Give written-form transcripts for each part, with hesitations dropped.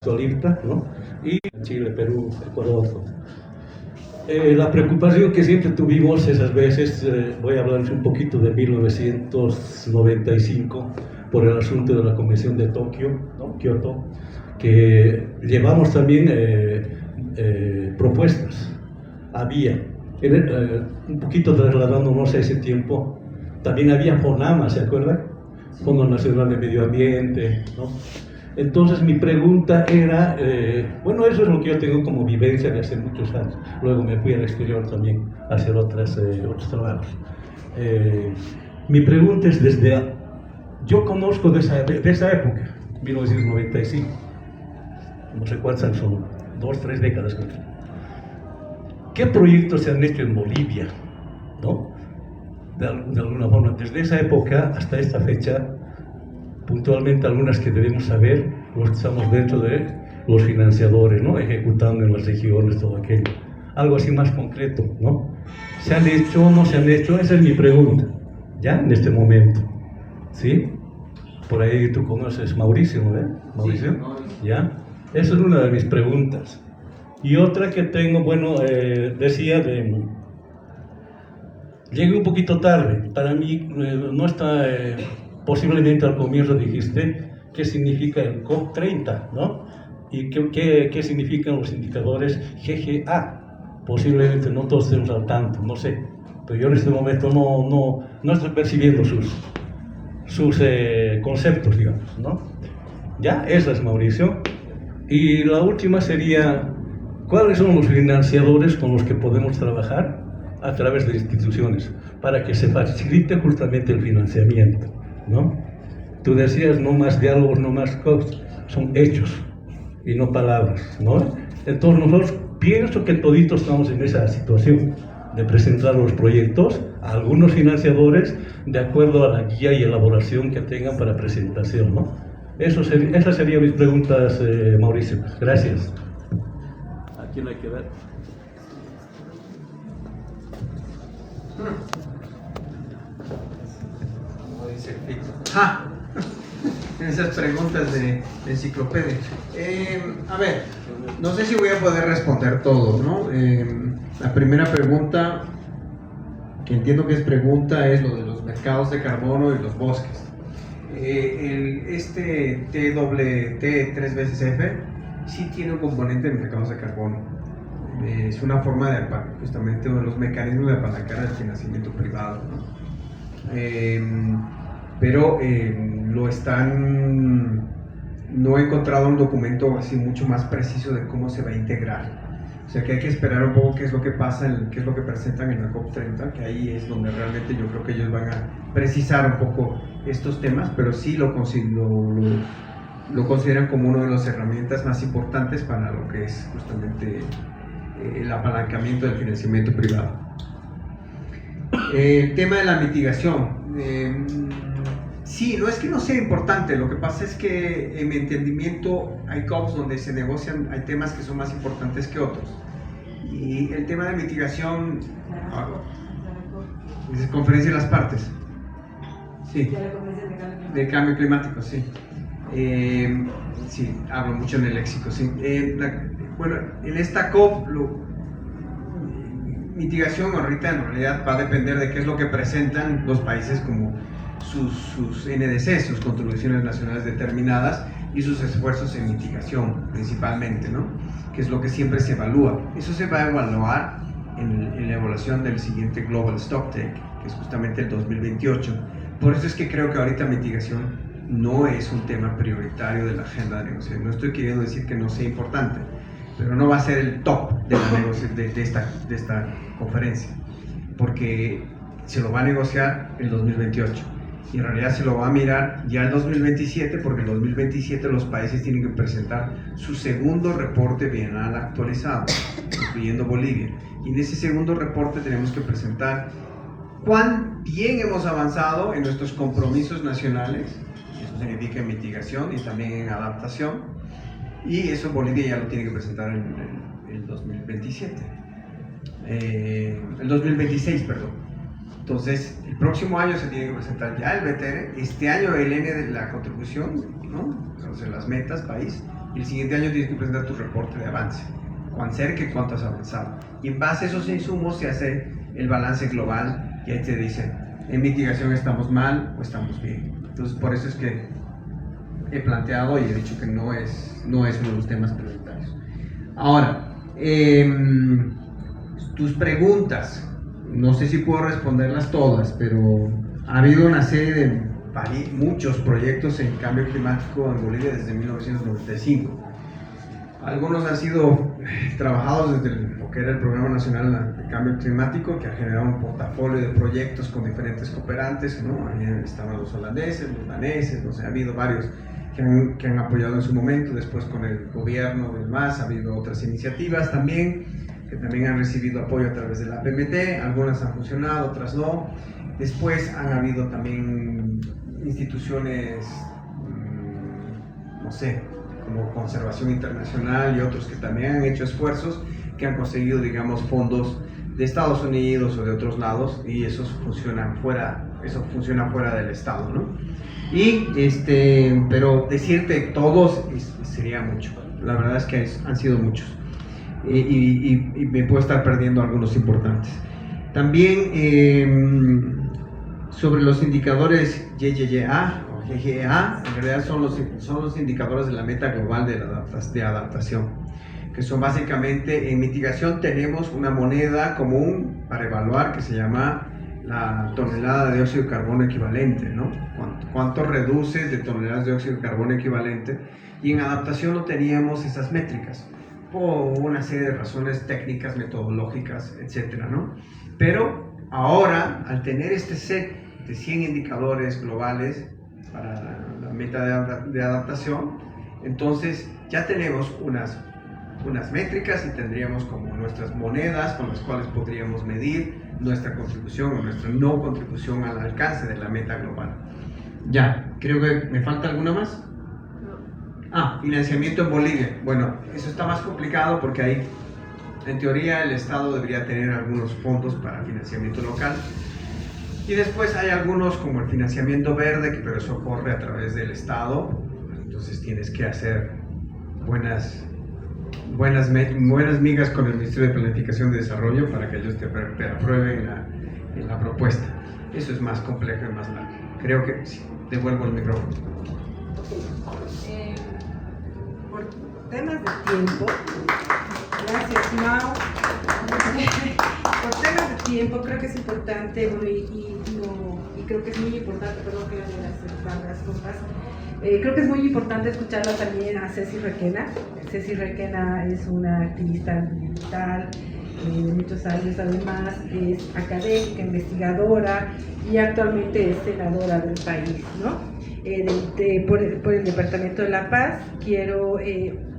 Solista, ¿no? Y Chile, Perú, Ecuador. La preocupación que siempre tuvimos esas veces, voy a hablar un poquito de 1995, por el asunto de la Convención de Tokio, ¿no? Kioto, que llevamos también propuestas. Había, un poquito trasladándonos a ese tiempo, también había FONAMA, ¿se acuerdan? Fondo Nacional de Medio Ambiente, ¿no? Entonces mi pregunta era, bueno, eso es lo que yo tengo como vivencia de hace muchos años. Luego me fui al exterior también a hacer otros trabajos. Mi pregunta es yo conozco de esa época, 1995, no sé cuántas son, 2, 3 décadas. ¿Qué proyectos se han hecho en Bolivia? ¿No? De alguna forma, desde esa época hasta esta fecha, puntualmente algunas que debemos saber, los que estamos dentro de los financiadores, ¿no? Ejecutando en las regiones, todo aquello. Algo así más concreto, ¿no? ¿Se han hecho o no se han hecho? Esa es mi pregunta, ¿ya? En este momento, ¿sí? Por ahí tú conoces Mauricio, ¿no? Mauricio, sí, ¿ya? Esa es una de mis preguntas. Y otra que tengo, bueno, decía llegué un poquito tarde, para mí no está... posiblemente al comienzo dijiste qué significa el COP30, ¿no? Y qué significan los indicadores GGA. Posiblemente no todos estemos al tanto, no sé. Pero yo en este momento no estoy percibiendo sus conceptos, digamos, ¿no? Ya, esa es Mauricio. Y la última sería, ¿cuáles son los financiadores con los que podemos trabajar a través de instituciones para que se facilite justamente el financiamiento, ¿no? Tú decías, no más diálogos, no más cosas, son hechos y no palabras, ¿no? Entonces nosotros pienso que toditos estamos en esa situación de presentar los proyectos a algunos financiadores de acuerdo a la guía y elaboración que tengan para presentación, ¿no? Esas serían mis preguntas, Mauricio. Gracias. ¿A quién hay que ver? Esas preguntas de enciclopedia. A ver, no sé si voy a poder responder todo, ¿no? La primera pregunta, que entiendo que es pregunta, es lo de los mercados de carbono y los bosques. Este TWT 3 veces F sí tiene un componente de mercados de carbono. Es una forma de, justamente, uno de los mecanismos de apalancar el financiamiento privado, ¿no? Pero no he encontrado un documento así mucho más preciso de cómo se va a integrar. O sea que hay que esperar un poco qué es lo que pasa, qué es lo que presentan en la COP30, que ahí es donde realmente yo creo que ellos van a precisar un poco estos temas, pero sí lo consideran como una de las herramientas más importantes para lo que es justamente el apalancamiento del financiamiento privado. El tema de la mitigación. Sí, no es que no sea importante, lo que pasa es que en mi entendimiento hay COPs donde se negocian, hay temas que son más importantes que otros. Y el tema de mitigación, es conferencia de las partes. Sí, de cambio climático, sí. Sí, hablo mucho en el léxico, sí. Bueno, en esta COP, mitigación ahorita en realidad va a depender de qué es lo que presentan los países como sus NDC, sus contribuciones nacionales determinadas y sus esfuerzos en mitigación principalmente, ¿no? Que es lo que siempre se evalúa. Eso se va a evaluar en la evaluación del siguiente Global Stocktake, que es justamente el 2028. Por eso es que creo que ahorita mitigación no es un tema prioritario de la agenda de negociación. No estoy queriendo decir que no sea importante, pero no va a ser el top de esta conferencia, porque se lo va a negociar el 2028 y en realidad se lo va a mirar ya el 2027, porque en el 2027 los países tienen que presentar su segundo reporte bienal actualizado, incluyendo Bolivia, y en ese segundo reporte tenemos que presentar cuán bien hemos avanzado en nuestros compromisos nacionales, eso significa en mitigación y también en adaptación, y eso Bolivia ya lo tiene que presentar en el 2027. El 2026, perdón. Entonces, el próximo año se tiene que presentar ya el BTR, este año el N de la contribución, ¿no? Entonces, las metas país, Y el siguiente año tienes que presentar tu reporte de avance, cuán cerca y cuánto has avanzado. Y en base a esos insumos se hace el balance global y ahí te dice, en mitigación estamos mal o estamos bien. Entonces por eso es que he planteado y he dicho que no es uno de los temas prioritarios. Ahora, tus preguntas, no sé si puedo responderlas todas, pero ha habido una serie de muchos proyectos en cambio climático en Bolivia desde 1995. Algunos han sido trabajados desde lo que era el Programa Nacional de Cambio Climático, que ha generado un portafolio de proyectos con diferentes cooperantes, ¿no? Ahí estaban los holandeses, los daneses, ha habido varios que han apoyado en su momento. Después con el gobierno del MAS ha habido otras iniciativas también, que también han recibido apoyo a través de la PMT, algunas han funcionado, otras no. Después han habido también instituciones, no sé, como Conservación Internacional y otros que también han hecho esfuerzos, que han conseguido, digamos, fondos de Estados Unidos o de otros lados, y eso funciona fuera del Estado, ¿no? Pero decirte todos sería mucho. La verdad es que han sido muchos. Y me puedo estar perdiendo algunos importantes. También sobre los indicadores YYA o GGA, en realidad son los indicadores de la meta global de adaptación, que son básicamente, en mitigación tenemos una moneda común para evaluar que se llama la tonelada de dióxido de carbono equivalente, ¿no? ¿Cuánto reduces de toneladas de dióxido de carbono equivalente? Y en adaptación no teníamos esas métricas, por una serie de razones técnicas, metodológicas, etcétera, ¿no? Pero ahora, al tener este set de 100 indicadores globales para la meta de adaptación, entonces ya tenemos unas métricas y tendríamos como nuestras monedas con las cuales podríamos medir nuestra contribución o nuestra no contribución al alcance de la meta global. Ya, creo que me falta alguna más. Financiamiento en Bolivia. Bueno, eso está más complicado porque ahí, en teoría, el Estado debería tener algunos fondos para financiamiento local. Y después hay algunos como el financiamiento verde, pero eso corre a través del Estado. Entonces tienes que hacer buenas migas con el Ministerio de Planificación y Desarrollo para que ellos te aprueben la propuesta. Eso es más complejo y más largo. Creo que sí. Devuelvo el micrófono. Por temas de tiempo, gracias Mau. Por temas de tiempo creo que es importante, y creo que es muy importante, perdón que le hacer las cosas. Creo que es muy importante escucharla también a Ceci Requena. Ceci Requena es una activista ambiental de muchos años, además es académica, investigadora y actualmente es senadora del país, ¿no? Por el Departamento de La Paz.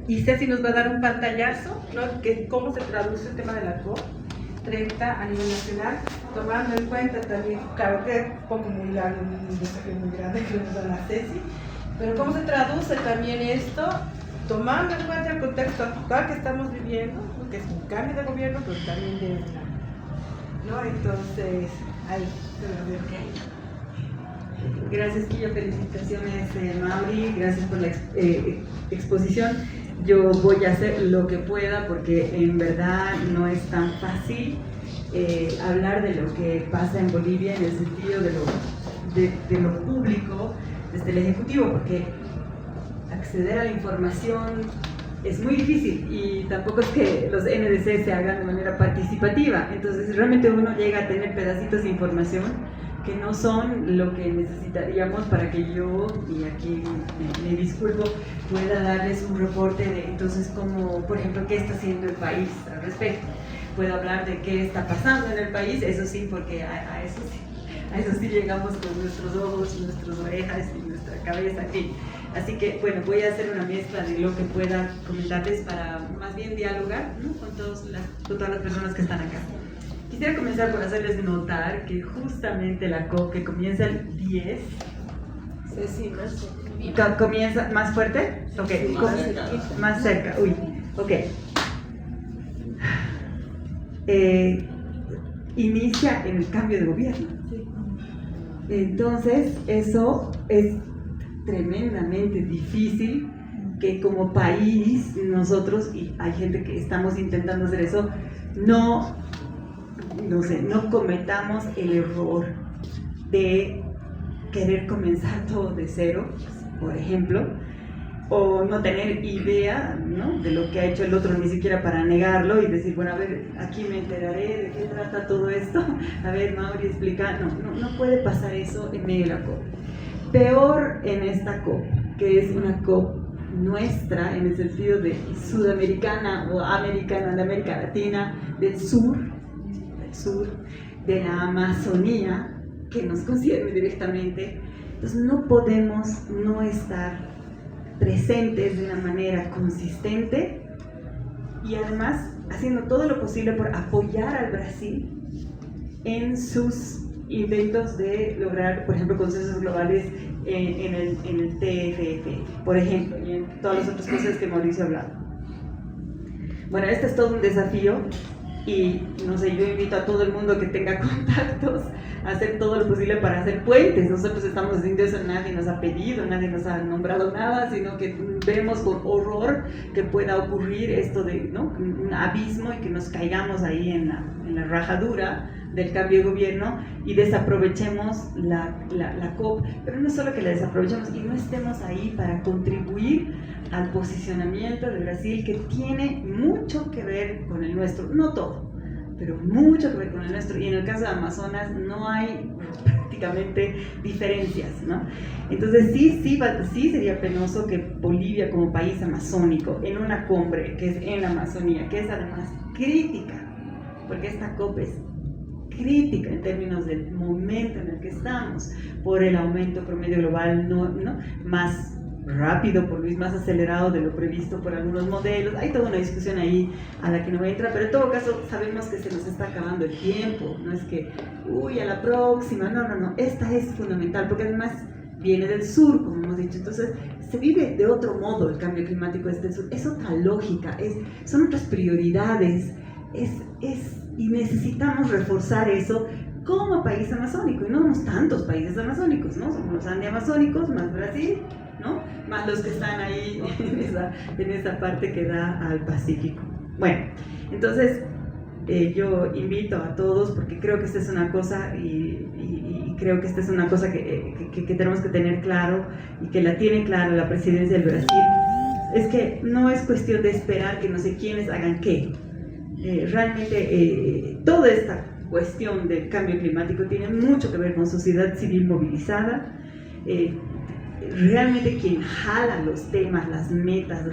Y Ceci nos va a dar un pantallazo, ¿no? Que cómo se traduce el tema de la COP30 a nivel nacional, tomando en cuenta también, claro que es un poco muy largo, un desafío muy grande que nos da la Ceci, pero cómo se traduce también esto, tomando en cuenta el contexto actual que estamos viviendo, que es un cambio de gobierno, pero también de ¿no? Entonces, ahí se lo veo que hay. Gracias, Quillo, felicitaciones, Mauri, gracias por la exposición. Yo voy a hacer lo que pueda porque en verdad no es tan fácil hablar de lo que pasa en Bolivia en el sentido de lo público desde el Ejecutivo, porque acceder a la información es muy difícil y tampoco es que los NDC se hagan de manera participativa. Entonces realmente uno llega a tener pedacitos de información que no son lo que necesitaríamos para que yo, y aquí me disculpo, pueda darles un reporte de entonces como, por ejemplo, qué está haciendo el país al respecto. Puedo hablar de qué está pasando en el país, eso sí, porque a eso sí llegamos con nuestros ojos, nuestras orejas y nuestra cabeza, en fin. Así que, bueno, voy a hacer una mezcla de lo que pueda comentarles para más bien dialogar, ¿no? con todas las personas que están acá. Quisiera comenzar por hacerles notar que justamente la COP que comienza el 10... Ceci, ¿Comienza más fuerte? Ok, más cerca, uy, ok. Inicia en el cambio de gobierno. Entonces, eso es tremendamente difícil que como país nosotros, y hay gente que estamos intentando hacer eso, no cometamos el error de querer comenzar todo de cero, por ejemplo, o no tener idea, ¿no?, de lo que ha hecho el otro, ni siquiera para negarlo y decir, bueno, a ver, aquí me enteraré de qué trata todo esto, a ver, Mauri, explica. No puede pasar eso en medio de la COP. Peor en esta COP, que es una COP nuestra, en el sentido de sudamericana o americana, de América Latina, del sur, de la Amazonía, que nos concierne directamente. Entonces no podemos no estar presentes de una manera consistente y además haciendo todo lo posible por apoyar al Brasil en sus intentos de lograr, por ejemplo, consensos globales en el TFF, por ejemplo, y en todas las otras cosas que Mauricio ha hablado. Bueno, este es todo un desafío y, no sé, yo invito a todo el mundo que tenga contactos a hacer todo lo posible para hacer puentes. Nosotros estamos haciendo eso, nadie nos ha pedido, nadie nos ha nombrado nada, sino que vemos con horror que pueda ocurrir esto de, ¿no?, un abismo y que nos caigamos ahí en la rajadura del cambio de gobierno y desaprovechemos la COP, pero no solo que la desaprovechemos y no estemos ahí para contribuir al posicionamiento de Brasil, que tiene mucho que ver con el nuestro, no todo, pero mucho que ver con el nuestro, y en el caso de Amazonas no hay prácticamente diferencias, ¿no? Entonces sí sería penoso que Bolivia como país amazónico, en una cumbre que es en la Amazonía, que es además crítica, porque esta COP es crítica en términos del momento en el que estamos, por el aumento promedio global ¿no? más rápido, por Luis, más acelerado de lo previsto por algunos modelos. Hay toda una discusión ahí a la que no voy a entrar, pero en todo caso sabemos que se nos está acabando el tiempo, no es que, a la próxima, no, esta es fundamental, porque además viene del sur, como hemos dicho, entonces se vive de otro modo el cambio climático desde el sur, es otra lógica, son otras prioridades, y necesitamos reforzar eso como país amazónico, y no somos tantos países amazónicos, ¿no? Somos los andeamazónicos, más Brasil, ¿no?, más los que están ahí en esa parte que da al Pacífico. Bueno, entonces yo invito a todos, porque creo que esta es una cosa y creo que esta es una cosa que tenemos que tener claro y que la tiene clara la presidencia del Brasil, es que no es cuestión de esperar que no sé quiénes hagan qué. Realmente toda esta cuestión del cambio climático tiene mucho que ver con sociedad civil movilizada. Realmente quien jala los temas, las metas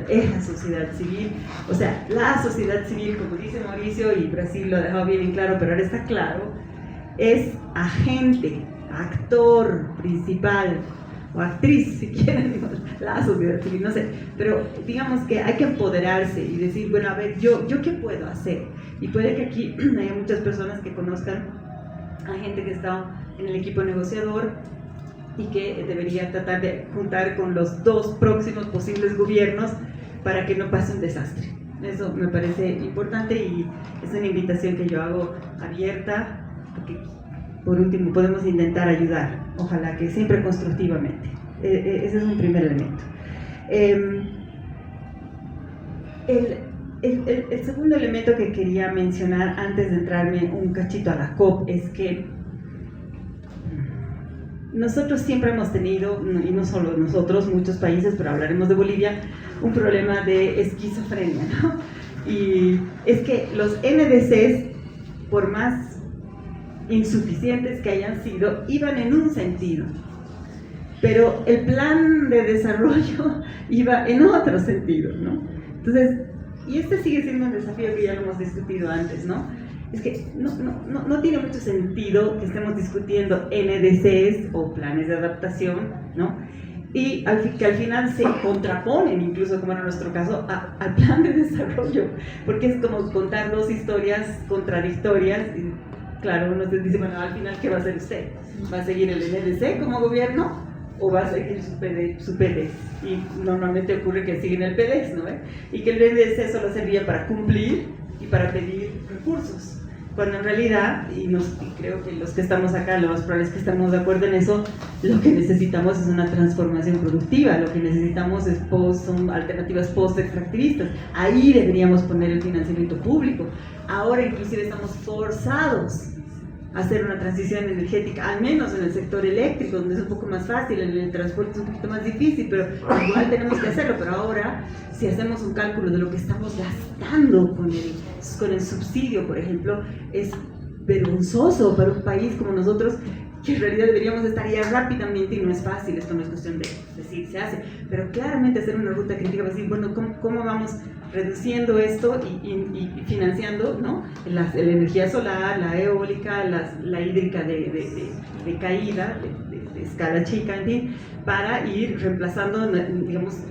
es la sociedad civil. O sea, la sociedad civil, como dice Mauricio, y Brasil lo ha dejado bien en claro, pero ahora está claro, es agente, actor principal o actriz, si quieren, la sociedad civil, no sé, pero digamos que hay que empoderarse y decir, bueno, a ver, ¿yo qué puedo hacer? Y puede que aquí haya muchas personas que conozcan a gente que está en el equipo negociador y que debería tratar de juntar con los dos próximos posibles gobiernos para que no pase un desastre. Eso me parece importante y es una invitación que yo hago abierta, porque por último podemos intentar ayudar, ojalá que siempre constructivamente. Ese es un primer elemento. El segundo elemento que quería mencionar antes de entrarme un cachito a la COP es que nosotros siempre hemos tenido, y no solo nosotros, muchos países, pero hablaremos de Bolivia, un problema de esquizofrenia, ¿no? Y es que los NDCs, por más insuficientes que hayan sido, iban en un sentido, pero el plan de desarrollo iba en otro sentido, ¿no? Entonces, y este sigue siendo un desafío que ya lo hemos discutido antes, ¿no? Es que no tiene mucho sentido que estemos discutiendo NDCs o planes de adaptación, ¿no? Y que al final se contraponen, incluso como en nuestro caso, al plan de desarrollo, porque es como contar dos historias contradictorias. Y claro, uno te dice, bueno, al final, ¿qué va a hacer usted? ¿Va a seguir el NDC como gobierno o va a seguir su PDES? Y normalmente ocurre que siguen el PDES, ¿no? Y que el NDC solo servía para cumplir y para pedir recursos. Cuando en realidad, y creo que los que estamos acá, lo más probable es que estamos de acuerdo en eso, lo que necesitamos es una transformación productiva, lo que necesitamos son alternativas post-extractivistas. Ahí deberíamos poner el financiamiento público. Ahora inclusive estamos forzados a hacer una transición energética, al menos en el sector eléctrico, donde es un poco más fácil, en el transporte es un poquito más difícil, pero igual tenemos que hacerlo. Pero ahora, si hacemos un cálculo de lo que estamos gastando con el subsidio, por ejemplo, es vergonzoso para un país como nosotros, que en realidad deberíamos estar ya rápidamente, y no es fácil, esto no es cuestión de decir se hace, pero claramente hacer una ruta crítica para decir, bueno, ¿cómo vamos reduciendo esto y financiando, ¿no? La energía solar, la eólica, la hídrica de caída, de escala chica, en fin, para ir reemplazando, digamos,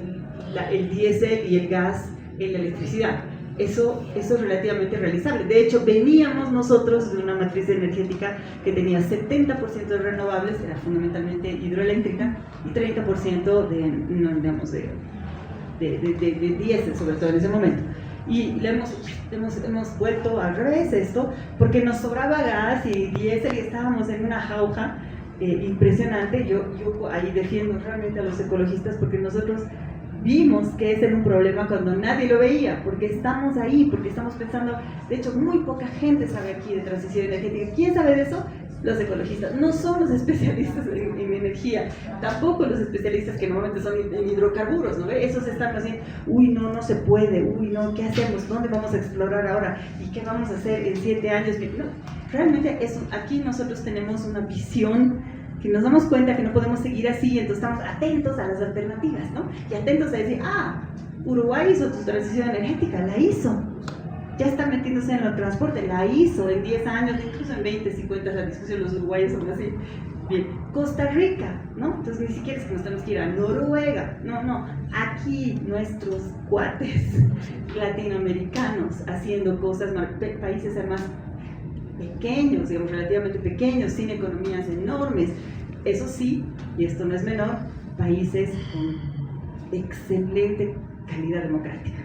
el diésel y el gas en la electricidad. Eso es relativamente realizable. De hecho, veníamos nosotros de una matriz energética que tenía 70% de renovables, era fundamentalmente hidroeléctrica, y 30% de diésel, sobre todo en ese momento. Y hemos vuelto al revés esto, porque nos sobraba gas y diésel y estábamos en una jauja impresionante. Yo ahí defiendo realmente a los ecologistas, porque nosotros vimos que ese era un problema cuando nadie lo veía, porque estamos ahí, porque estamos pensando. De hecho, muy poca gente sabe aquí de transición energética. ¿Quién sabe de eso? Los ecologistas. No son los especialistas en energía, tampoco los especialistas que normalmente son en hidrocarburos, ¿no? Esos están así, uy, no se puede, uy, no, ¿qué hacemos? ¿Dónde vamos a explorar ahora? ¿Y qué vamos a hacer en 7 años? No, realmente aquí nosotros tenemos una visión que nos damos cuenta que no podemos seguir así, entonces estamos atentos a las alternativas, ¿no? Y atentos a decir, Uruguay hizo su transición energética, la hizo. Ya está metiéndose en el transporte, la hizo en 10 años, incluso en 20, 50, la discusión, los uruguayos son así. Bien, Costa Rica, ¿no? Entonces ni siquiera es que nos tenemos que ir a Noruega, no, aquí nuestros cuates latinoamericanos haciendo cosas, países además pequeños, digamos, relativamente pequeños, sin economías enormes. Eso sí, y esto no es menor, países con excelente calidad democrática.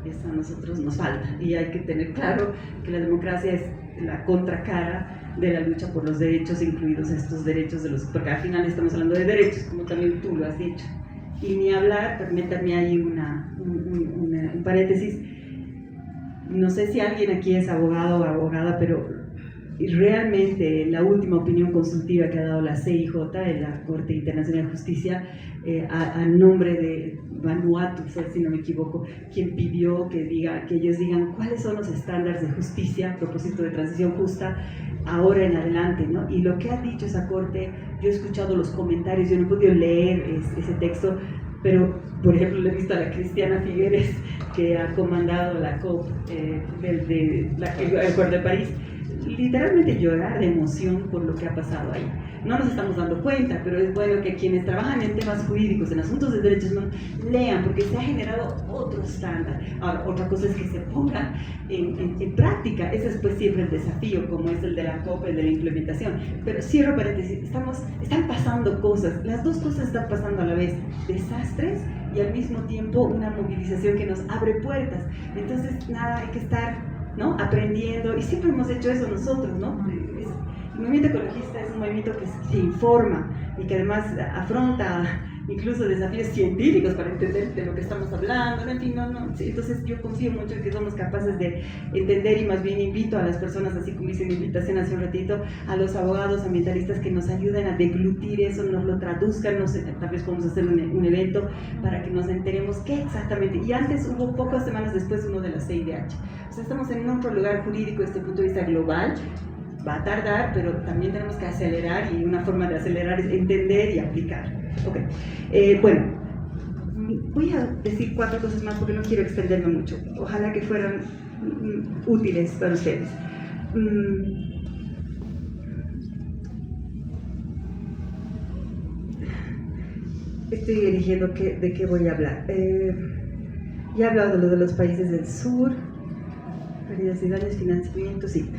Eso a nosotros nos falta, y hay que tener claro que la democracia es la contracara de la lucha por los derechos, incluidos estos derechos porque al final estamos hablando de derechos, como también tú lo has dicho. Y ni hablar, permítanme ahí un paréntesis, no sé si alguien aquí es abogado o abogada, pero realmente la última opinión consultiva que ha dado la CIJ, la Corte Internacional de Justicia, a nombre de Vanuatu, si no me equivoco, quien pidió que ellos digan cuáles son los estándares de justicia a propósito de transición justa ahora en adelante, ¿no? Y lo que ha dicho esa Corte, yo he escuchado los comentarios, yo no he podido leer ese texto, pero por ejemplo le he visto a la Cristiana Figueres, que ha comandado la COP el Acuerdo de París, literalmente llorar de emoción por lo que ha pasado ahí. No nos estamos dando cuenta, pero es bueno que quienes trabajan en temas jurídicos, en asuntos de derechos humanos, lean, porque se ha generado otro estándar. Ahora, otra cosa es que se ponga en práctica. Ese es pues siempre el desafío, como es el de la COP, el de la implementación. Pero cierro paréntesis, están pasando cosas, las dos cosas están pasando a la vez, desastres y al mismo tiempo una movilización que nos abre puertas. Entonces, nada, hay que estar, ¿no?, aprendiendo, y siempre hemos hecho eso nosotros, ¿no? El movimiento ecologista es un movimiento que se informa y que además afronta incluso desafíos científicos para entender de lo que estamos hablando, en fin, sí, entonces yo confío mucho en que somos capaces de entender, y más bien invito a las personas, así como hice mi invitación hace un ratito, a los abogados ambientalistas que nos ayuden a deglutir eso, nos lo traduzcan, no sé, tal vez podemos hacer un evento para que nos enteremos qué exactamente, y antes hubo pocas semanas después uno de la CIDH, o sea, estamos en otro lugar jurídico desde el punto de vista global. Va a tardar, pero también tenemos que acelerar, y una forma de acelerar es entender y aplicar. Okay. Bueno, voy a decir 4 cosas más porque no quiero extenderme mucho. Ojalá que fueran útiles para ustedes. Estoy eligiendo de qué voy a hablar. Ya he hablado de lo de los países del sur, pérdidas y daños, financiamiento, sí.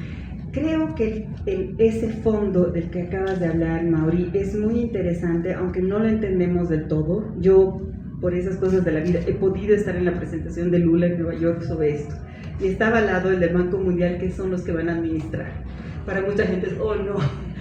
Creo que ese fondo del que acabas de hablar, Mauri, es muy interesante, aunque no lo entendemos del todo. Yo por esas cosas de la vida, he podido estar en la presentación de Lula en Nueva York sobre esto. Y estaba al lado el del Banco Mundial, que son los que van a administrar. Para mucha gente es, oh no,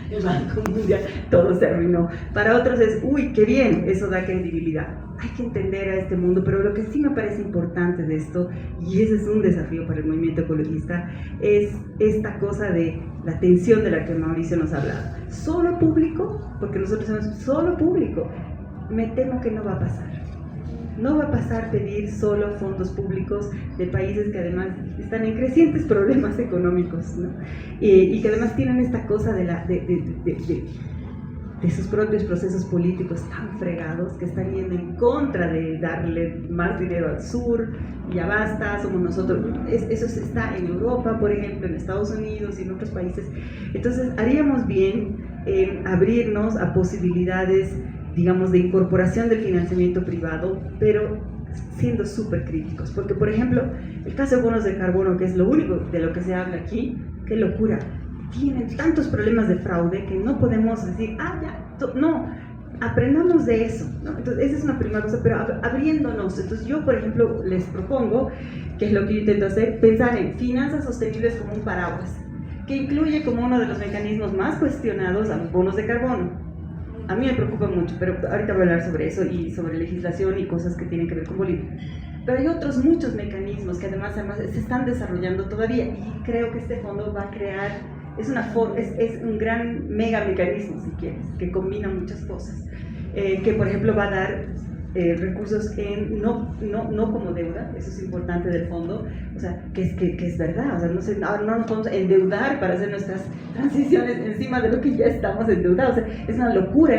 el Banco Mundial, todo se arruinó. Para otros es, uy, qué bien, eso da credibilidad. Hay que entender a este mundo, pero lo que sí me parece importante de esto, y ese es un desafío para el movimiento ecologista, es esta cosa de la tensión de la que Mauricio nos ha hablado. Solo público, porque nosotros somos solo público, me temo que no va a pasar. No va a pasar pedir solo fondos públicos de países que además están en crecientes problemas económicos, ¿no? Y que además tienen esta cosa de sus propios procesos políticos tan fregados, que están yendo en contra de darle más dinero al sur, ya basta, somos nosotros. Eso se está en Europa, por ejemplo, en Estados Unidos y en otros países. Entonces haríamos bien en abrirnos a posibilidades, digamos, de incorporación del financiamiento privado, pero siendo súper críticos, porque por ejemplo, el caso de bonos de carbono, que es lo único de lo que se habla aquí, qué locura, tienen tantos problemas de fraude que no podemos decir, no, aprendamos de eso, ¿no? Entonces esa es una primera cosa, pero abriéndonos. Entonces yo, por ejemplo, les propongo, que es lo que yo intento hacer, pensar en finanzas sostenibles como un paraguas, que incluye como uno de los mecanismos más cuestionados a los bonos de carbono. A mí me preocupa mucho, pero ahorita voy a hablar sobre eso y sobre legislación y cosas que tienen que ver con Bolivia. Pero hay otros muchos mecanismos que además se están desarrollando todavía, y creo que este fondo va a crear, es un gran mega mecanismo, si quieres, que combina muchas cosas, que por ejemplo va a dar recursos no como deuda, eso es importante del fondo, o sea, que es verdad, o sea, no nos podemos endeudar para hacer nuestras transiciones encima de lo que ya estamos endeudados, o sea, es una locura,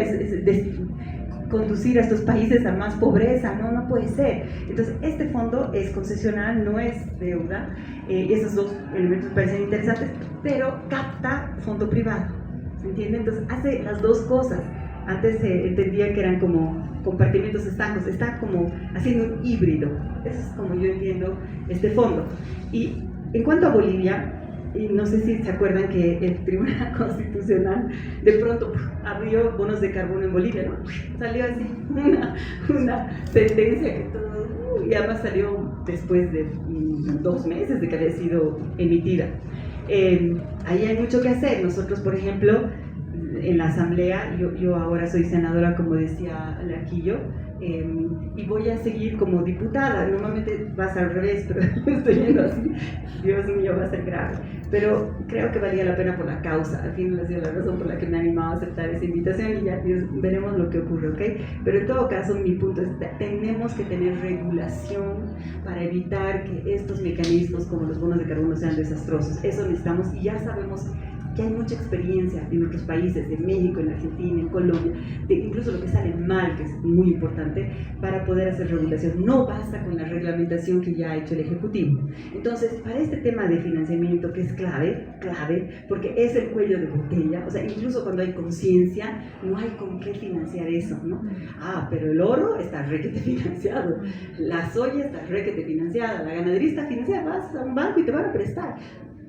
conducir a estos países a más pobreza, no puede ser. Entonces este fondo es concesional, no es deuda, y esos dos elementos parecen interesantes, pero capta fondo privado, ¿se entiende? Entonces hace las dos cosas. Antes se entendía que eran como compartimentos estancos, está como haciendo un híbrido. Eso es como yo entiendo este fondo. Y en cuanto a Bolivia, y no sé si se acuerdan que el Tribunal Constitucional de pronto abrió bonos de carbono en Bolivia, ¿no? Salió así una sentencia que todo, y además salió después de 2 meses de que había sido emitida. Ahí hay mucho que hacer. Nosotros, por ejemplo, en la asamblea, yo ahora soy senadora, como decía Larquillo, y voy a seguir como diputada. Normalmente va a ser al revés, pero estoy yendo así, Dios mío, va a ser grave, pero creo que valía la pena por la causa. Al fin ha sido la razón por la que me he animado a aceptar esa invitación, y ya veremos lo que ocurre, ¿ok? Pero en todo caso, mi punto es, tenemos que tener regulación para evitar que estos mecanismos como los bonos de carbono sean desastrosos. Eso necesitamos, y ya sabemos que hay mucha experiencia en otros países, en México, en Argentina, en Colombia, de incluso lo que sale mal, que es muy importante, para poder hacer regulación. No basta con la reglamentación que ya ha hecho el Ejecutivo. Entonces, para este tema de financiamiento, que es clave, porque es el cuello de botella, o sea, incluso cuando hay conciencia, no hay con qué financiar eso, ¿no? Pero el oro está requete financiado, la soya está requete financiada, la ganadería está financiada, vas a un banco y te van a prestar.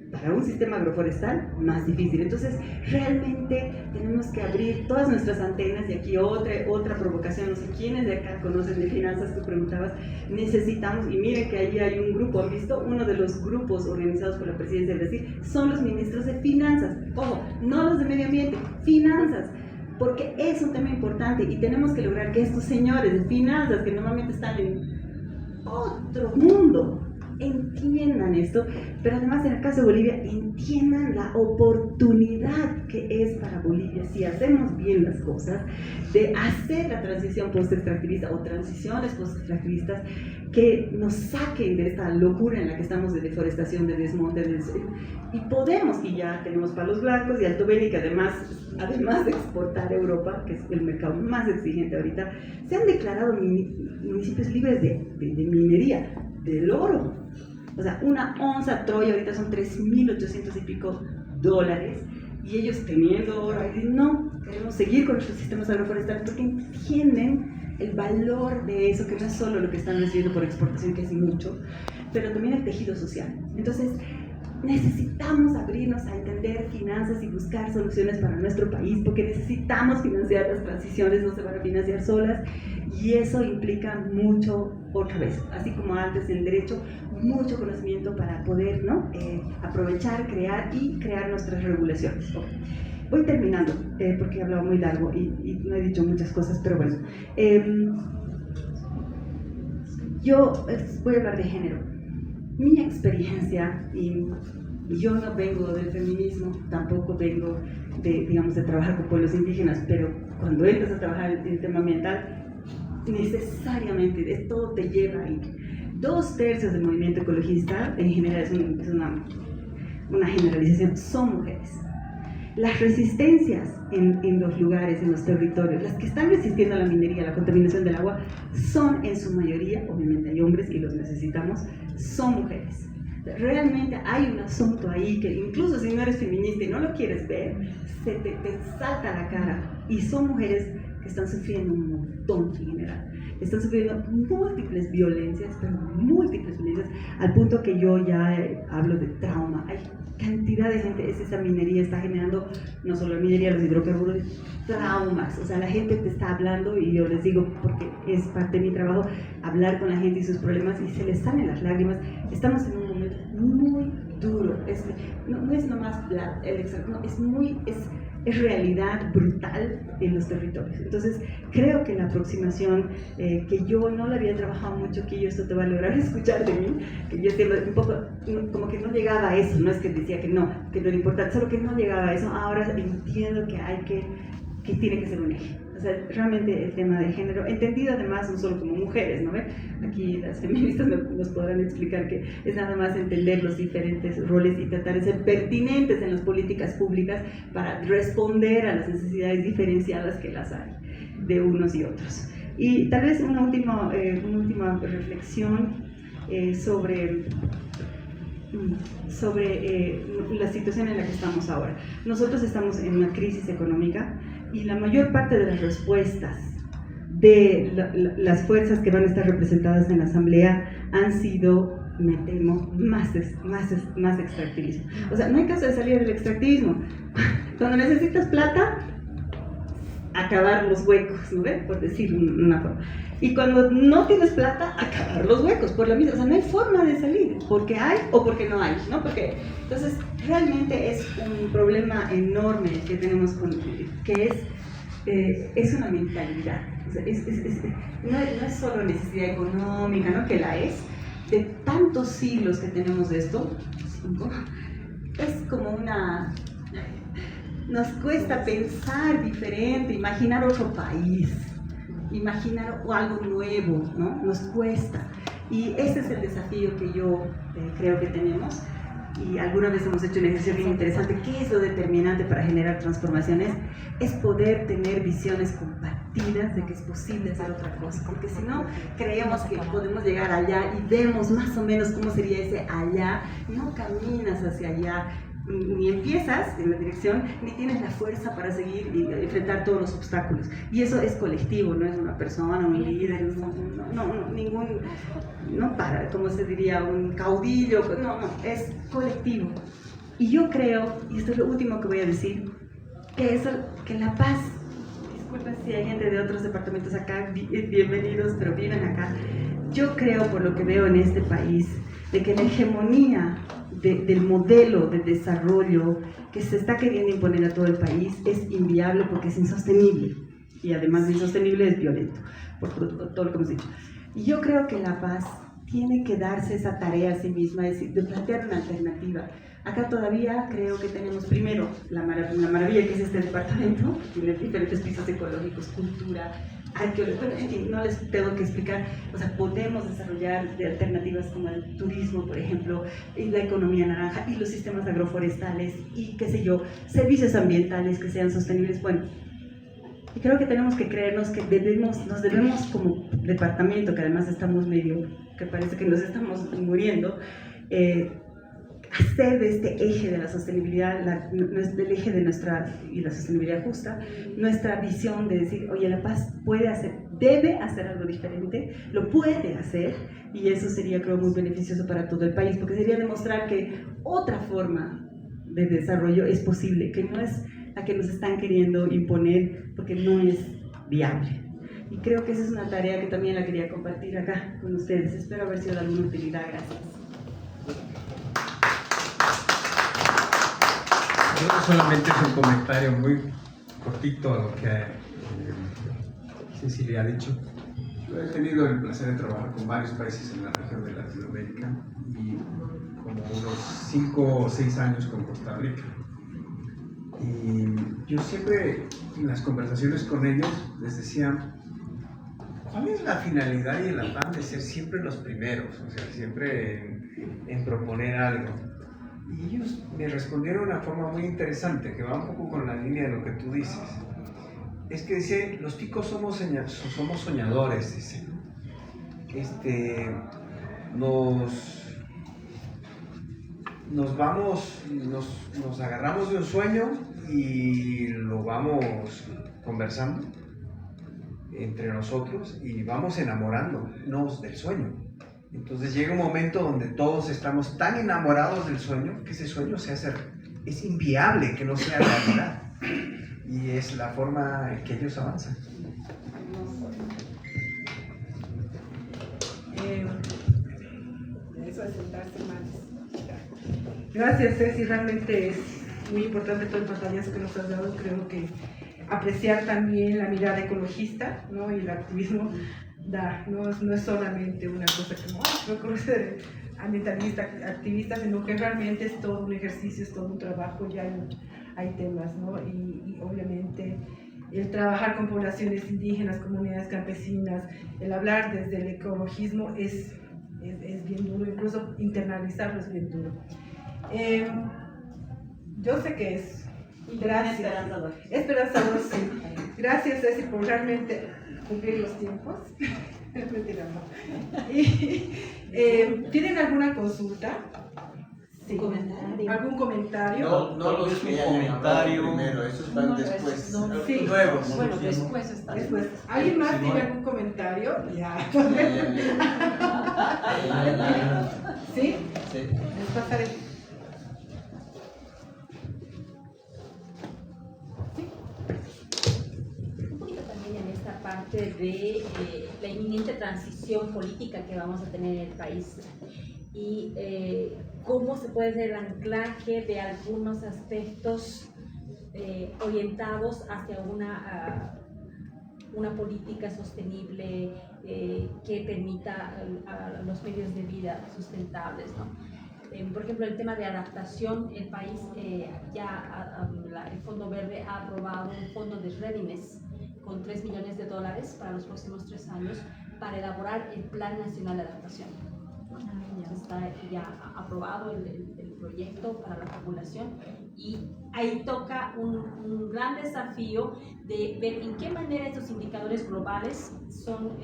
Para un sistema agroforestal, más difícil. Entonces, realmente tenemos que abrir todas nuestras antenas, y aquí otra provocación, no sé quiénes de acá conocen de finanzas, que preguntabas, necesitamos, y miren que allí hay un grupo, ¿han visto? Uno de los grupos organizados por la presidencia de Brasil son los ministros de finanzas, ojo, no los de medio ambiente, finanzas, porque es un tema importante, y tenemos que lograr que estos señores de finanzas, que normalmente están en otro mundo, entiendan esto, pero además en el caso de Bolivia entiendan la oportunidad que es para Bolivia, si hacemos bien las cosas, de hacer la transición post-extractivista o transiciones post-extractivistas que nos saquen de esta locura en la que estamos, de deforestación, de desmonte, y podemos, y ya tenemos Palos Blancos y Alto Beni, que además de exportar a Europa, que es el mercado más exigente ahorita, se han declarado municipios libres de minería del oro. O sea, una onza Troya ahorita son $3,800 y pico, y ellos teniendo oro, y dicen, no, queremos seguir con nuestros sistemas agroforestales, porque entienden el valor de eso, que no es solo lo que están recibiendo por exportación, que es mucho, pero también el tejido social. Entonces, necesitamos abrirnos a entender finanzas y buscar soluciones para nuestro país, porque necesitamos financiar las transiciones, no se van a financiar solas, Y eso implica mucho, otra vez, así como antes en derecho, mucho conocimiento para poder, ¿no? Aprovechar, crear y crear nuestras regulaciones. Okay. Voy terminando, porque he hablado muy largo y no he dicho muchas cosas, pero bueno. Yo voy a hablar de género. Mi experiencia, y yo no vengo del feminismo, tampoco vengo de trabajar con pueblos indígenas, pero cuando entras a trabajar en el tema ambiental, necesariamente todo te lleva ahí. 2/3 del movimiento ecologista, en general es una generalización, son mujeres. Las resistencias en los lugares, en los territorios, las que están resistiendo a la minería, a la contaminación del agua, son en su mayoría, obviamente hay hombres y los necesitamos, son mujeres. Realmente hay un asunto ahí que incluso si no eres feminista y no lo quieres ver, se te salta a la cara. Y son mujeres que están sufriendo un montón en general. Están sufriendo múltiples violencias, pero múltiples violencias, al punto que yo ya hablo de trauma. Hay cantidad de gente, esa minería está generando, no solo la minería, los hidrocarburos, traumas. O sea, la gente te está hablando, y yo les digo, porque es parte de mi trabajo, hablar con la gente y sus problemas, y se les salen las lágrimas. Estamos en un momento muy duro. No es nomás es realidad brutal en los territorios. Entonces, creo que la aproximación, que yo no la había trabajado mucho, que yo esto te va a lograr escuchar de mí, que yo siempre un poco, como que no llegaba a eso, no es que decía que no era importante, solo que no llegaba a eso. Ahora entiendo que tiene que ser un eje. O sea, realmente el tema de género, entendido además no solo como mujeres, ¿no ve? Aquí las feministas nos podrán explicar que es nada más entender los diferentes roles y tratar de ser pertinentes en las políticas públicas para responder a las necesidades diferenciadas que las hay de unos y otros. Y tal vez una última reflexión sobre la situación en la que estamos ahora. Nosotros estamos en una crisis económica y la mayor parte de las respuestas de las fuerzas que van a estar representadas en la Asamblea han sido, me temo, más extractivismo. O sea, no hay caso de salir del extractivismo. Cuando necesitas plata, acabar los huecos, ¿no ve? Por decir una forma. Y cuando no tienes plata, acabar los huecos, por la misma. O sea, no hay forma de salir, porque hay o porque no hay, ¿no? Entonces, realmente es un problema enorme que tenemos que es una mentalidad. O sea, no es solo necesidad económica, ¿no? Que la es. De tantos siglos que tenemos de esto, es como nos cuesta pensar diferente, imaginar otro país, imaginar algo nuevo, ¿no? Nos cuesta. Y ese es el desafío que yo creo que tenemos. Y alguna vez hemos hecho un ejercicio bien interesante. ¿Qué es lo determinante para generar transformaciones? Es poder tener visiones compartidas de que es posible hacer otra cosa. Porque si no, creemos que podemos llegar allá y vemos más o menos cómo sería ese allá. No caminas hacia allá, ni empiezas en la dirección, ni tienes la fuerza para seguir y enfrentar todos los obstáculos. Y eso es colectivo, no es una persona, un líder, como se diría, un caudillo, no, es colectivo. Y yo creo, y esto es lo último que voy a decir, que la paz, disculpen si hay gente de otros departamentos acá, bienvenidos, pero viven acá. Yo creo, por lo que veo en este país, de que la hegemonía del modelo de desarrollo que se está queriendo imponer a todo el país es inviable porque es insostenible, y además de insostenible es violento, por todo lo que hemos dicho. Y yo creo que la paz tiene que darse esa tarea a sí misma, es decir, de plantear una alternativa. Acá todavía creo que tenemos primero la maravilla que es este departamento, que tiene diferentes pisos ecológicos, cultura, arqueología, bueno, en fin, no les tengo que explicar. O sea, podemos desarrollar alternativas como el turismo, por ejemplo, y la economía naranja, y los sistemas agroforestales, y qué sé yo, servicios ambientales que sean sostenibles. Bueno, y creo que tenemos que creernos que nos debemos como departamento, que además estamos que parece que nos estamos muriendo, hacer de este eje de la sostenibilidad, del eje de y la sostenibilidad justa, nuestra visión de decir, oye, la paz debe hacer algo diferente, lo puede hacer, y eso sería, creo, muy beneficioso para todo el país, porque sería demostrar que otra forma de desarrollo es posible, que no es la que nos están queriendo imponer, porque no es viable. Y creo que esa es una tarea que también la quería compartir acá con ustedes. Espero haber sido de alguna utilidad. Gracias. Yo solamente es un comentario muy cortito a lo que Cecilia ha dicho. Yo he tenido el placer de trabajar con varios países en la región de Latinoamérica y como unos 5 o 6 años con Costa Rica. Y yo siempre en las conversaciones con ellos les decía, ¿cuál es la finalidad y el afán de ser siempre los primeros? O sea, siempre en proponer algo. Y ellos me respondieron de una forma muy interesante, que va un poco con la línea de lo que tú dices. Es que dice, los ticos somos soñadores, dice. Nos agarramos de un sueño y lo vamos conversando entre nosotros y vamos enamorándonos del sueño. Entonces llega un momento donde todos estamos tan enamorados del sueño que ese sueño es inviable que no sea realidad. Y es la forma en que ellos avanzan. Eso es sentarse más. Gracias, Ceci. Realmente es muy importante todo el pantallazo que nos has dado. Creo que apreciar también la mirada ecologista, ¿no? Y el activismo no es solamente una cosa como, procuro ser ambientalista, activista, sino que realmente es todo un ejercicio, es todo un trabajo, ya hay temas, ¿no? Y obviamente el trabajar con poblaciones indígenas, comunidades campesinas, el hablar desde el ecologismo es bien duro, incluso internalizarlo es bien duro. Yo sé que es. Gracias. Esperanzador, sí. Gracias, Ceci, por realmente cumplir los tiempos. ¿Tienen alguna consulta? Sí. ¿Algún comentario? No es un comentario primero, esos van después. Sí. Nuevos. Bueno, después está. Después. ¿Alguien más tiene algún comentario? Ya. ¿Sí? Sí. Les pasaré. Un poquito también en esta parte de la inminente transición política que vamos a tener en el país y cómo se puede hacer el anclaje de algunos aspectos orientados hacia una política sostenible que permita a los medios de vida sustentables, ¿no? Por ejemplo, el tema de adaptación, el país el Fondo Verde ha aprobado un fondo de Readiness con $3 millones para los próximos 3 años para elaborar el Plan Nacional de Adaptación. Está ya aprobado el proyecto para la población y ahí toca un gran desafío de ver en qué manera estos indicadores globales son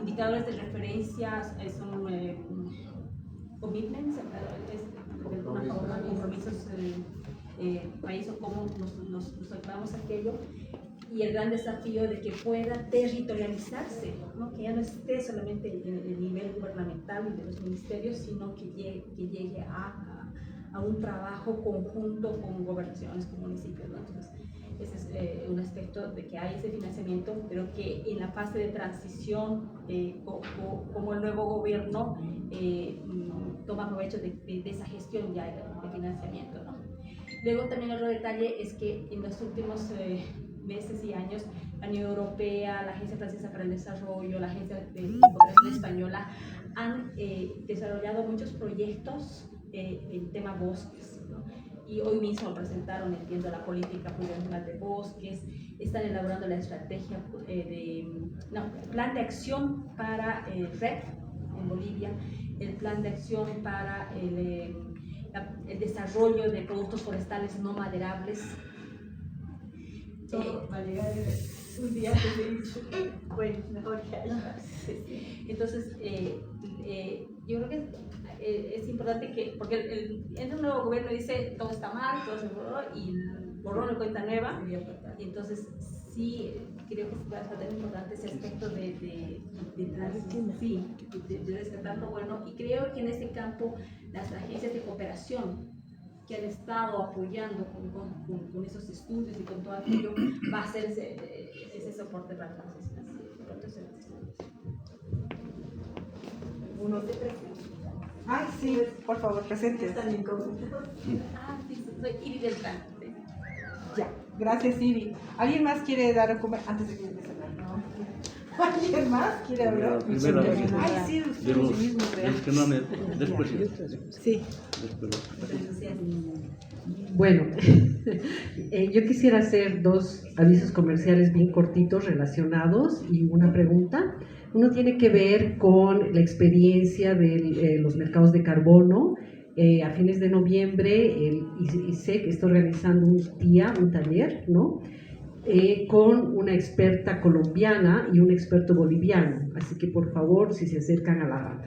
indicadores de referencia, son commitments, de alguna forma compromisos país o cómo nos ayudamos a aquello, y el gran desafío de que pueda territorializarse, ¿no? Que ya no esté solamente en el nivel gubernamental y de los ministerios, sino que llegue a un trabajo conjunto con gobernaciones, con municipios, ¿no? Entonces, ese es un aspecto de que hay ese financiamiento, pero que en la fase de transición, como el nuevo gobierno toma provecho de esa gestión ya de financiamiento, ¿no? Luego también otro detalle es que en los últimos meses y años, la Unión Europea, la Agencia Francesa para el Desarrollo, la Agencia de Cooperación Española han desarrollado muchos proyectos en tema bosques, ¿no? Y hoy mismo presentaron, entiendo, la política plurianual de bosques, están elaborando la estrategia plan de acción para REP en Bolivia, el plan de acción para el desarrollo de productos forestales no maderables. Va a llegar un día que se dicho, bueno, mejor que haya. Entonces, yo creo que es importante que, porque entra un nuevo gobierno y dice todo está mal, todo se borró y borró una cuenta nueva, y entonces sí creo que va a ser importante ese aspecto de rescatar lo bueno, y creo que en ese campo las agencias de cooperación que han estado apoyando con esos estudios y con todo aquello, va a ser ese soporte para la transición. Uno de tres. Ay, sí, por favor, presente. Están incómodos. Ah, sí, soy Iri del Plan. Ya, gracias, Iri. ¿Alguien más quiere dar un comentario antes de que empiece a hablar? No. ¿Alguien más quiere hablar? Primera vez. Ay, sí, usted De los mismo, que no me... Después. Sí. Después. Bueno, yo quisiera hacer dos avisos comerciales bien cortitos relacionados y una pregunta. Uno tiene que ver con la experiencia de los mercados de carbono. A fines de noviembre el ISEC está organizando un taller, ¿no? Con una experta colombiana y un experto boliviano. Así que por favor, si se acercan a la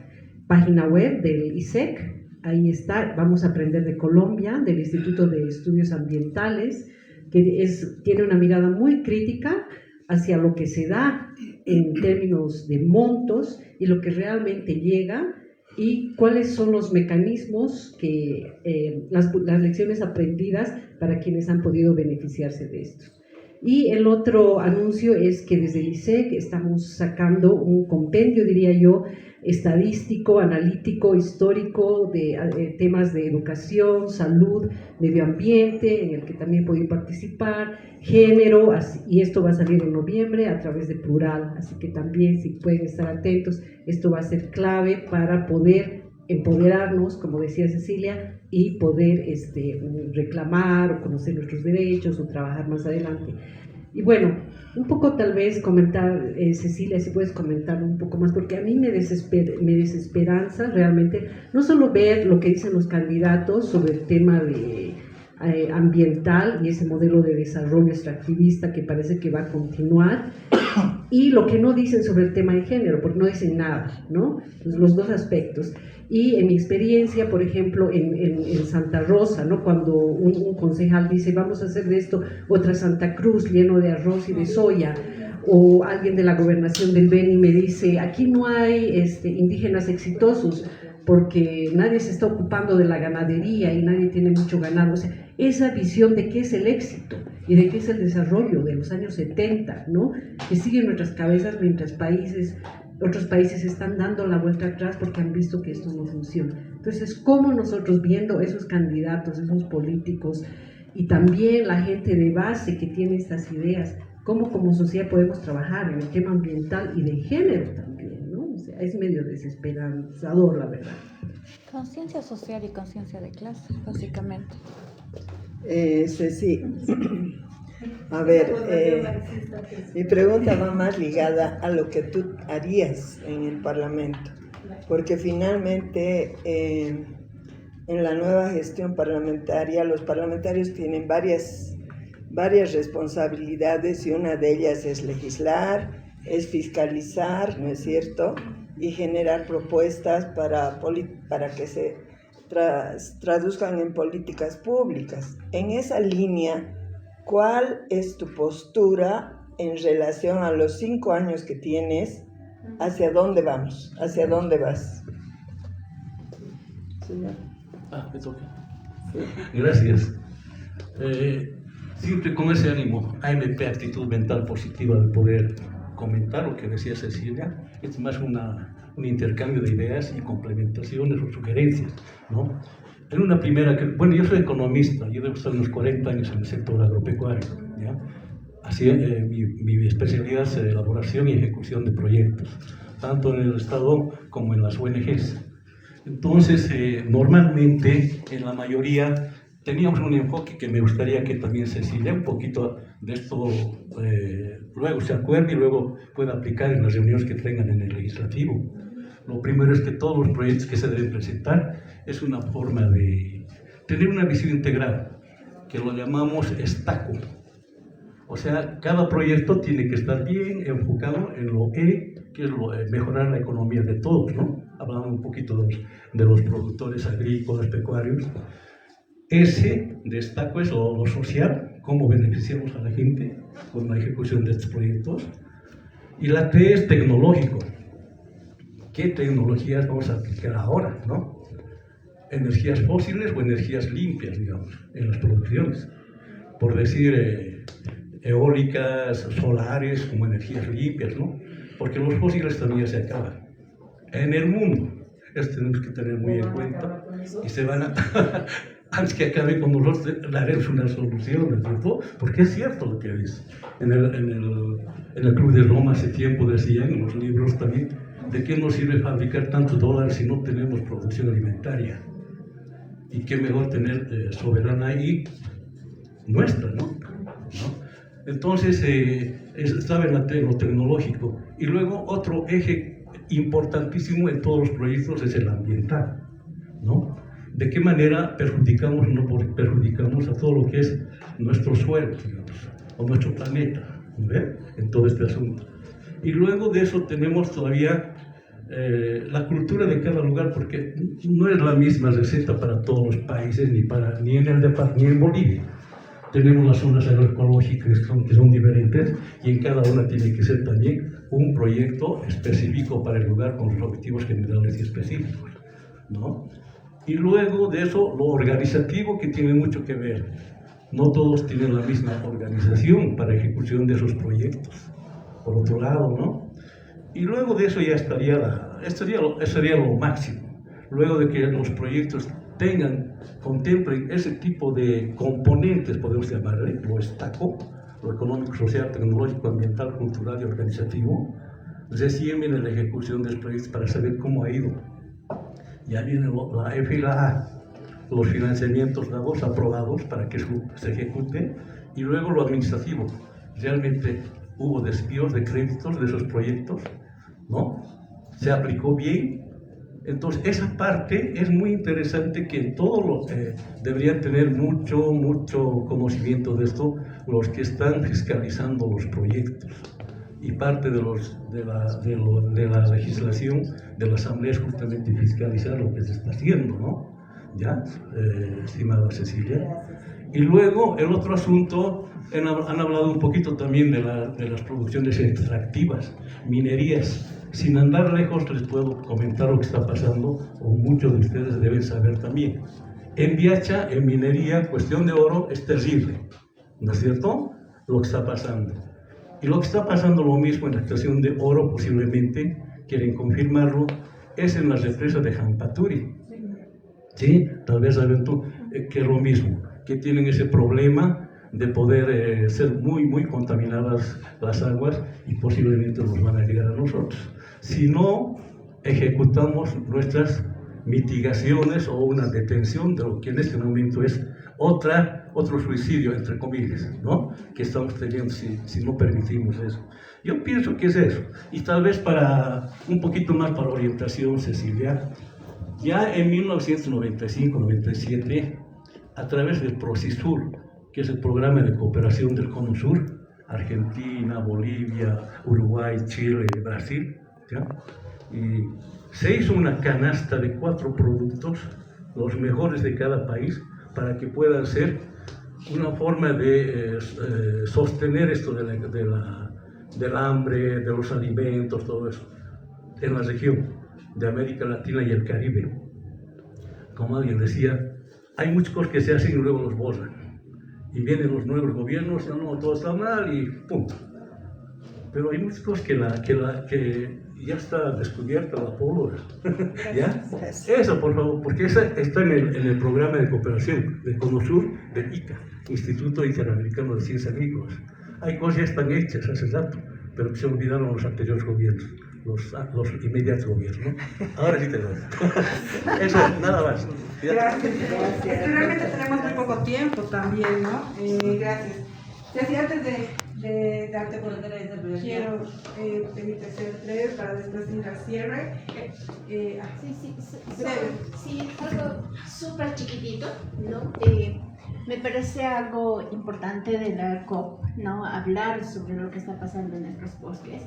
página web del ISEC, ahí está, vamos a aprender de Colombia, del Instituto de Estudios Ambientales, que tiene una mirada muy crítica hacia lo que se da en términos de montos y lo que realmente llega y cuáles son los mecanismos las lecciones aprendidas para quienes han podido beneficiarse de esto. Y el otro anuncio es que desde el ISEC estamos sacando un compendio, diría yo, estadístico, analítico, histórico de temas de educación, salud, medio ambiente, en el que también pueden participar, género, y esto va a salir en noviembre a través de Plural, así que también si pueden estar atentos, esto va a ser clave para poder empoderarnos, como decía Cecilia, y poder reclamar o conocer nuestros derechos o trabajar más adelante. Y bueno, un poco tal vez comentar, Cecilia, si puedes comentar un poco más, porque a mí me desesperanza realmente, no solo ver lo que dicen los candidatos sobre el tema ambiental y ese modelo de desarrollo extractivista que parece que va a continuar, y lo que no dicen sobre el tema de género, porque no dicen nada, ¿no? Entonces, los dos aspectos. Y en mi experiencia, por ejemplo, en Santa Rosa, ¿no? Cuando un concejal dice, vamos a hacer de esto otra Santa Cruz lleno de arroz y de soya, o alguien de la gobernación del Beni me dice, aquí no hay indígenas exitosos, porque nadie se está ocupando de la ganadería y nadie tiene mucho ganado. O sea, esa visión de qué es el éxito y de qué es el desarrollo de los años 70, ¿no? Que sigue en nuestras cabezas mientras otros países están dando la vuelta atrás porque han visto que esto no funciona. Entonces, ¿cómo nosotros viendo esos candidatos, esos políticos y también la gente de base que tiene estas ideas, cómo como sociedad podemos trabajar en el tema ambiental y de género también, ¿no? O sea, es medio desesperanzador, la verdad. Conciencia social y conciencia de clase, básicamente. Sí. A ver, mi pregunta va más ligada a lo que tú harías en el Parlamento, porque finalmente en la nueva gestión parlamentaria los parlamentarios tienen varias responsabilidades y una de ellas es legislar, es fiscalizar, ¿no es cierto? Y generar propuestas para que se traduzcan en políticas públicas. En esa línea, ¿cuál es tu postura en relación a los 5 años que tienes? ¿Hacia dónde vamos? ¿Hacia dónde vas? Señor. Me toca. Sí. Gracias. Siempre con ese ánimo, AMP, actitud mental positiva de poder comentar lo que decía Cecilia, es más un intercambio de ideas y complementaciones o sugerencias, ¿no? En una primera, yo soy economista, yo debo estar unos 40 años en el sector agropecuario, ¿ya? Así, mi especialidad es elaboración y ejecución de proyectos, tanto en el Estado como en las ONGs. Entonces, normalmente, en la mayoría, teníamos un enfoque que me gustaría que también Cecilia, un poquito de esto, luego se acuerde y luego pueda aplicar en las reuniones que tengan en el legislativo. Lo primero es que todos los proyectos que se deben presentar es una forma de tener una visión integral, que lo llamamos estaco. O sea, cada proyecto tiene que estar bien enfocado en lo que es mejorar la economía de todos, ¿no? Hablando un poquito de los productores agrícolas, pecuarios. Ese destaco es lo social, cómo beneficiamos a la gente con la ejecución de estos proyectos. Y la T es tecnológico. ¿Qué tecnologías vamos a aplicar ahora, no? energías fósiles o energías limpias, digamos, en las producciones. Por decir, eólicas, solares, como energías limpias, ¿no? Porque los fósiles también se acaban. En el mundo, eso tenemos que tener muy en cuenta. Y se van a... antes que acabe con nosotros, daremos una solución, ¿cierto? Porque es cierto lo que dice. En el Club de Roma hace tiempo decían, en los libros también, ¿de qué nos sirve fabricar tantos dólares si no tenemos producción alimentaria? Y qué mejor tener soberana ahí nuestra, ¿no? Entonces, estaba en lo tecnológico. Y luego otro eje importantísimo en todos los proyectos es el ambiental, ¿no? ¿De qué manera perjudicamos o no perjudicamos a todo lo que es nuestro suelo, digamos, o nuestro planeta, ¿no? En todo este asunto? Y luego de eso tenemos todavía la cultura de cada lugar, porque no es la misma receta para todos los países, ni en Bolivia. Tenemos las zonas agroecológicas que son diferentes, y en cada una tiene que ser también un proyecto específico para el lugar con los objetivos generales y específicos, ¿no? Y luego de eso, lo organizativo, que tiene mucho que ver. No todos tienen la misma organización para ejecución de esos proyectos, por otro lado, ¿no? Y luego de eso ya sería lo máximo. Luego de que los proyectos contemplen ese tipo de componentes, podemos llamarle, lo estaco, lo económico, social, tecnológico, ambiental, cultural y organizativo, recién viene la ejecución de los proyectos para saber cómo ha ido. Ya viene la F y la A, los financiamientos dados, aprobados para que se ejecute, y luego lo administrativo. Realmente hubo desvíos de créditos de esos proyectos, ¿no? Se aplicó bien. Entonces, esa parte es muy interesante, que todos deberían tener mucho conocimiento de esto, los que están fiscalizando los proyectos. Y parte de la legislación de la Asamblea es justamente fiscalizar lo que se está haciendo, ¿no? ¿Ya, estimada Cecilia? Y luego, el otro asunto, han hablado un poquito también de las producciones extractivas, minerías. Sin andar lejos, les puedo comentar lo que está pasando, o muchos de ustedes deben saber también. En Viacha, en minería, cuestión de oro, es terrible, ¿no es cierto? Lo que está pasando. Y lo que está pasando lo mismo en la extracción de oro, posiblemente, quieren confirmarlo, es en la represa de Jampaturi. ¿Sí? Tal vez saben tú que es lo mismo, que tienen ese problema de poder ser muy contaminadas las aguas, y posiblemente nos van a llegar a nosotros. Si no ejecutamos nuestras mitigaciones o una detención de lo que en este momento es otro suicidio, entre comillas, ¿no? Que estamos teniendo si no permitimos eso. Yo pienso que es eso. Y tal vez un poquito más para orientación, Cecilia, ya en 1995-97, a través del PROCISUR, que es el programa de cooperación del Cono Sur, Argentina, Bolivia, Uruguay, Chile, Brasil, ¿ya? Y se hizo una canasta de 4 productos, los mejores de cada país, para que puedan ser una forma de sostener esto del hambre, de los alimentos, todo eso, en la región de América Latina y el Caribe. Como alguien decía, hay muchas cosas que se hacen y luego los borran. Y vienen los nuevos gobiernos, no, todo está mal y punto. Pero hay muchas cosas que ya está descubierta la pólvora. ¿Ya? Eso, por favor, porque esa está en el programa de cooperación de Cono Sur de ICA, Instituto Interamericano de Ciencias Agrícolas. Hay cosas ya están hechas hace rato, pero que se olvidaron los anteriores gobiernos, los inmediatos gobiernos, ¿no? Ahora sí te lo digo. Eso, nada más. Gracias. Realmente tenemos muy poco tiempo también, ¿no? Gracias. Ceci, antes de darte por quiero pedirte ser breve para después ir al cierre. Sí, algo súper chiquitito, ¿no? Me parece algo importante de la COP, ¿no? Hablar sobre lo que está pasando en nuestros bosques,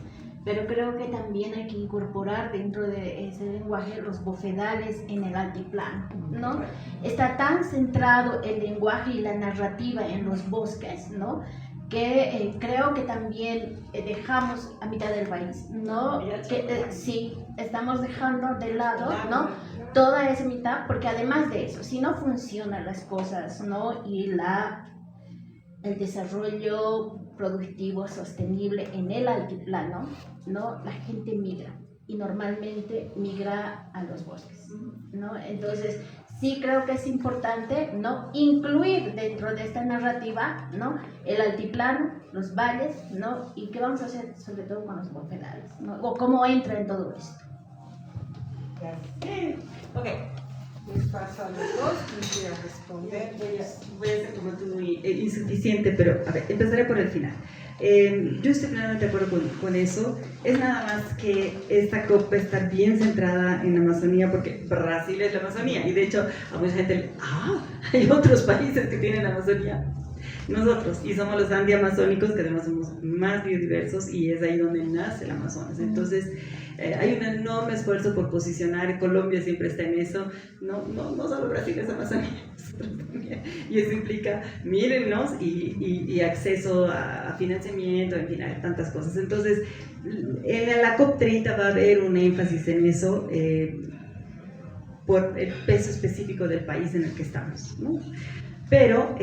pero creo que también hay que incorporar dentro de ese lenguaje los bofedales en el altiplano, ¿no? Está tan centrado el lenguaje y la narrativa en los bosques, ¿no? Que creo que también dejamos a mitad del país, ¿no? Que, sí, estamos dejando de lado, ¿no? toda esa mitad, porque además de eso, si no funcionan las cosas, ¿no? Y el desarrollo productivo sostenible en el altiplano, ¿no? La gente migra y normalmente migra a los bosques, ¿no? Entonces, sí creo que es importante, ¿no? Incluir dentro de esta narrativa, ¿no? El altiplano, los valles, ¿no? Y qué vamos a hacer sobre todo con los bofedales, ¿no? O cómo entra en todo esto. Gracias. Ok. Les paso a los dos, quisiera responder. Voy a ser como tú muy insuficiente, pero a ver, empezaré por el final. Yo estoy plenamente de acuerdo con eso. Es nada más que esta COP está bien centrada en la Amazonía, porque Brasil es la Amazonía, y de hecho a mucha gente hay otros países que tienen la Amazonía. Nosotros, y somos los andiamazónicos, que además somos más biodiversos, y es ahí donde nace el Amazonas. Entonces, hay un enorme esfuerzo por posicionar, Colombia siempre está en eso, no solo Brasil es Amazonía, y eso implica, mírennos, y acceso a financiamiento, en fin, a tantas cosas. Entonces, en la COP30 va a haber un énfasis en eso, por el peso específico del país en el que estamos, ¿no? Pero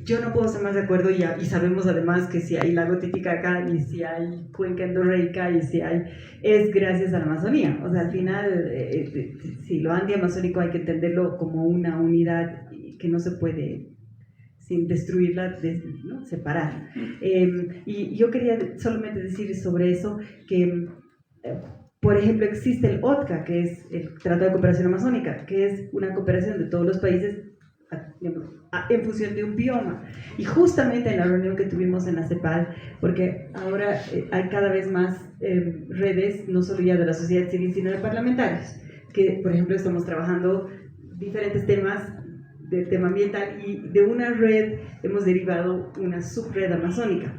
yo no puedo estar más de acuerdo, y sabemos además que si hay lago Titicaca y si hay cuenca endorreica y si hay, es gracias a la Amazonía. O sea, al final, si lo antiamazónico hay que entenderlo como una unidad que no se puede, sin destruirla, ¿no? Separar. Y yo quería solamente decir sobre eso que, por ejemplo, existe el OTCA, que es el Tratado de Cooperación Amazónica, que es una cooperación de todos los países en función de un bioma, y justamente en la reunión que tuvimos en la CEPAL, porque ahora hay cada vez más redes, no solo ya de la sociedad civil, sino de parlamentarios, que por ejemplo estamos trabajando diferentes temas del tema ambiental, y de una red hemos derivado una subred amazónica.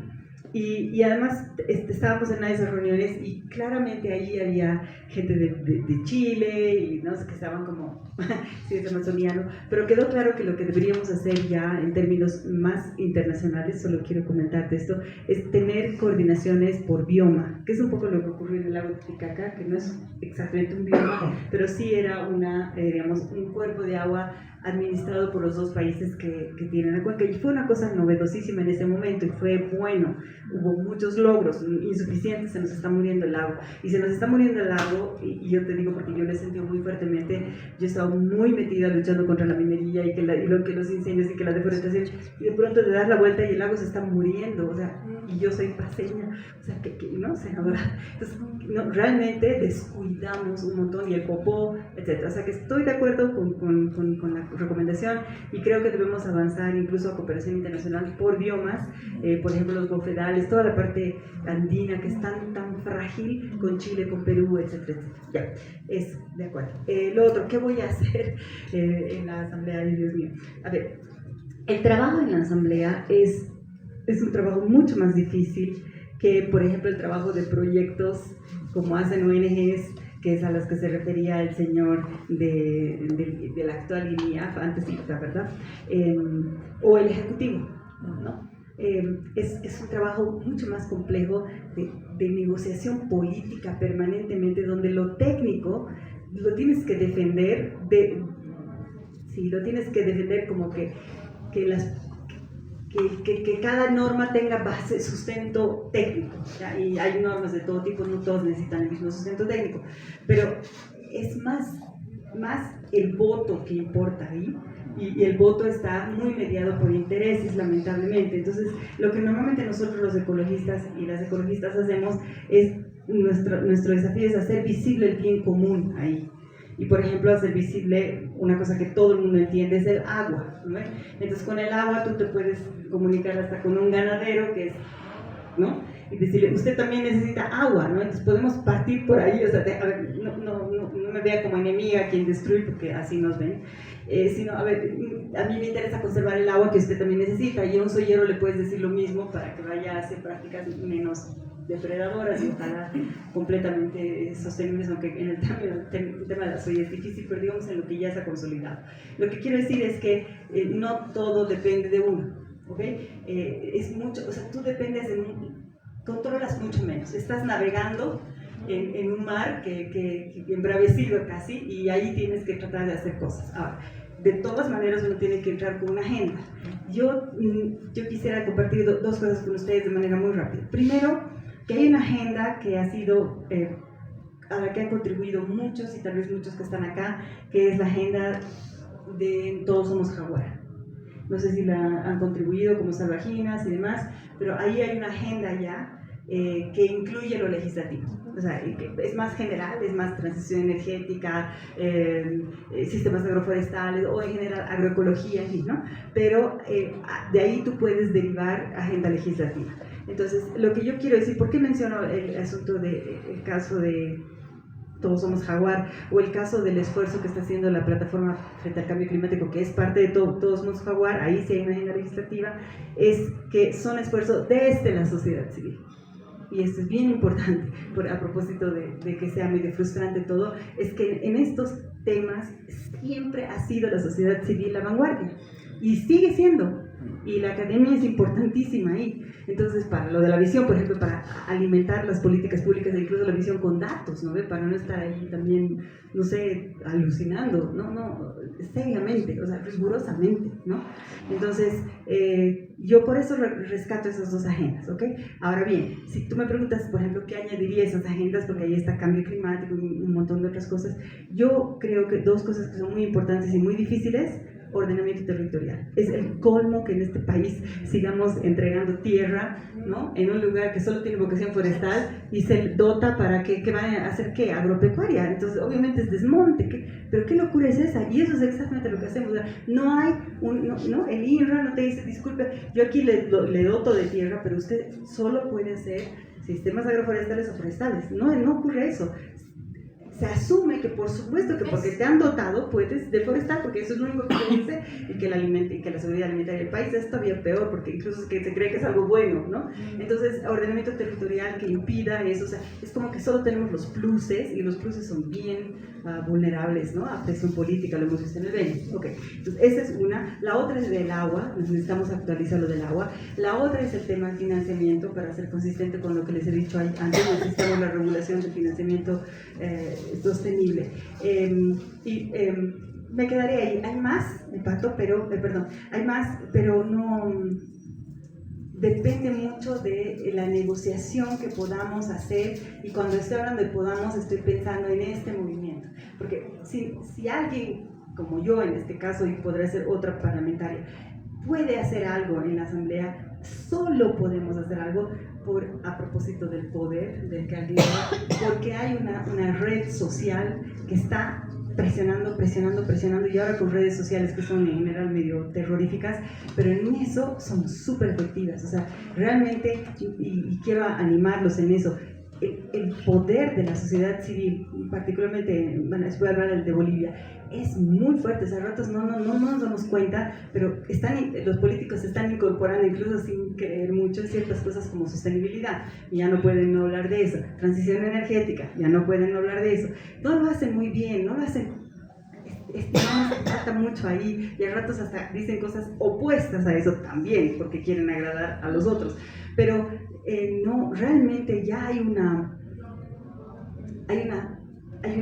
Y además estábamos en una de esas reuniones y claramente ahí había gente de Chile y no sé, que estaban como, sí, es amazoniano, pero quedó claro que lo que deberíamos hacer ya en términos más internacionales, solo quiero comentarte esto, es tener coordinaciones por bioma, que es un poco lo que ocurrió en el lago Titicaca, que no es exactamente un bioma, pero sí era digamos, un cuerpo de agua administrado por los dos países que tienen la cuenca, y fue una cosa novedosísima en ese momento y fue bueno, hubo muchos logros, insuficientes, se nos está muriendo el lago, y se nos está muriendo el lago, y yo te digo porque yo lo he sentido muy fuertemente, yo he estado muy metida luchando contra la minería y que los incendios y que la deforestación, y de pronto te das la vuelta y el lago se está muriendo, o sea, y yo soy paseña, o sea, que no sé, ahora, entonces, no, realmente descuidamos un montón, y el popó, etcétera. O sea, que estoy de acuerdo con la recomendación, y creo que debemos avanzar incluso a cooperación internacional por biomas, por ejemplo los bofedales, toda la parte andina que es tan frágil, con Chile, con Perú, etcétera, etcétera. Ya, eso, de acuerdo. Lo otro, ¿qué voy a hacer en la asamblea? Ay, Dios mío. A ver, el trabajo en la asamblea es un trabajo mucho más difícil que, por ejemplo, el trabajo de proyectos como hacen ONGs, que es a las que se refería el señor de la actual INIAF, antes IFTA, ¿verdad? O el ejecutivo, ¿no? Es un trabajo mucho más complejo de negociación política permanentemente, donde lo técnico lo tienes que defender, lo tienes que defender como que cada norma tenga base, sustento técnico, ¿ya? Y hay normas de todo tipo, no todos necesitan el mismo sustento técnico, pero es más el voto que importa ahí, y el voto está muy mediado por intereses, lamentablemente. Entonces, lo que normalmente nosotros los ecologistas y las ecologistas hacemos es, nuestro desafío es hacer visible el bien común ahí. Y por ejemplo, hacer visible una cosa que todo el mundo entiende, es el agua, ¿no? Entonces con el agua tú te puedes comunicar hasta con un ganadero, que es, ¿no? Y decirle, usted también necesita agua, ¿no? Entonces podemos partir por ahí, o sea, a ver, no me vea como enemiga quien destruye, porque así nos ven, sino, a ver, a mí me interesa conservar el agua que usted también necesita, y a un soyero le puedes decir lo mismo para que vaya a hacer prácticas menos depredadoras y ojalá completamente sostenibles, aunque en el tema de la soya es difícil, pero digamos en lo que ya se ha consolidado. Lo que quiero decir es que no todo depende de uno, ¿ok? Es mucho, o sea, tú dependes controlas mucho menos, estás navegando en un mar que embravecido casi, y ahí tienes que tratar de hacer cosas. Ahora, de todas maneras uno tiene que entrar con una agenda. Yo quisiera compartir dos cosas con ustedes de manera muy rápida. Primero, que hay una agenda que ha sido, a la que han contribuido muchos y tal vez muchos que están acá, que es la agenda de Todos Somos Jaguar. No sé si la han contribuido como salvajinas y demás, pero ahí hay una agenda ya que incluye lo legislativo. O sea, es más general, es más transición energética, sistemas agroforestales o en general agroecología, ¿no? Pero de ahí tú puedes derivar agenda legislativa. Entonces, lo que yo quiero decir, ¿por qué menciono el asunto el caso de Todos Somos Jaguar, o el caso del esfuerzo que está haciendo la plataforma frente al cambio climático, que es parte de Todos Somos Jaguar? Ahí sí hay una agenda legislativa. Es que son esfuerzos desde la sociedad civil. Y esto es bien importante, a propósito de que sea medio frustrante todo, es que en estos temas siempre ha sido la sociedad civil la vanguardia, y sigue siendo, y la academia es importantísima ahí. Entonces, para lo de la visión, por ejemplo, para alimentar las políticas públicas e incluso la visión con datos, ¿no? Para no estar ahí también, no sé, alucinando, no, seriamente, o sea, rigurosamente, ¿no? Entonces, yo por eso rescato esas dos agendas, ¿ok? Ahora bien, si tú me preguntas, por ejemplo, ¿qué añadiría a esas agendas? Porque ahí está cambio climático y un montón de otras cosas. Yo creo que dos cosas que son muy importantes y muy difíciles: ordenamiento territorial. Es el colmo que en este país sigamos entregando tierra, ¿no?, en un lugar que solo tiene vocación forestal y se dota para que vayan a hacer, ¿qué?, agropecuaria. Entonces, obviamente es desmonte. Pero qué locura es esa, y eso es exactamente lo que hacemos. O sea, no hay el INRA no te dice, disculpe, yo aquí le doto de tierra, pero usted solo puede hacer sistemas agroforestales o forestales. No ocurre eso. Se asume que, por supuesto, que porque te han dotado puedes deforestar, porque eso es lo único que se dice, y que la seguridad alimentaria del país es todavía peor, porque incluso que se cree que es algo bueno, ¿no? Entonces, ordenamiento territorial que impida eso, o sea, es como que solo tenemos los pluses, y los pluses son bien vulnerables, ¿no?, a presión política, lo hemos visto en el Beni. Ok, entonces esa es una. La otra es del agua, necesitamos actualizar lo del agua. La otra es el tema del financiamiento, para ser consistente con lo que les he dicho antes, necesitamos la regulación del financiamiento sostenible. Me quedaré ahí. Hay más, hay más, pero no depende mucho de la negociación que podamos hacer, y cuando estoy hablando de podamos, estoy pensando en este movimiento, porque si alguien como yo, en este caso, y podrá ser otra parlamentaria, puede hacer algo en la asamblea, solo podemos hacer algo a propósito del poder del que alguien da, porque hay una red social que está presionando, y ahora con redes sociales que son en general medio terroríficas, pero en eso son súper efectivas. O sea, realmente, y quiero animarlos en eso, el poder de la sociedad civil, particularmente, bueno, voy a hablar de Bolivia, es muy fuerte. O sea, a ratos no nos damos cuenta, pero los políticos se están incorporando, incluso sin querer mucho, ciertas cosas como sostenibilidad, y ya no pueden no hablar de eso. Transición energética, ya no pueden no hablar de eso. No lo hacen muy bien, no lo hacen. Trata mucho ahí, y a ratos hasta dicen cosas opuestas a eso también, porque quieren agradar a los otros. Pero no, realmente ya hay una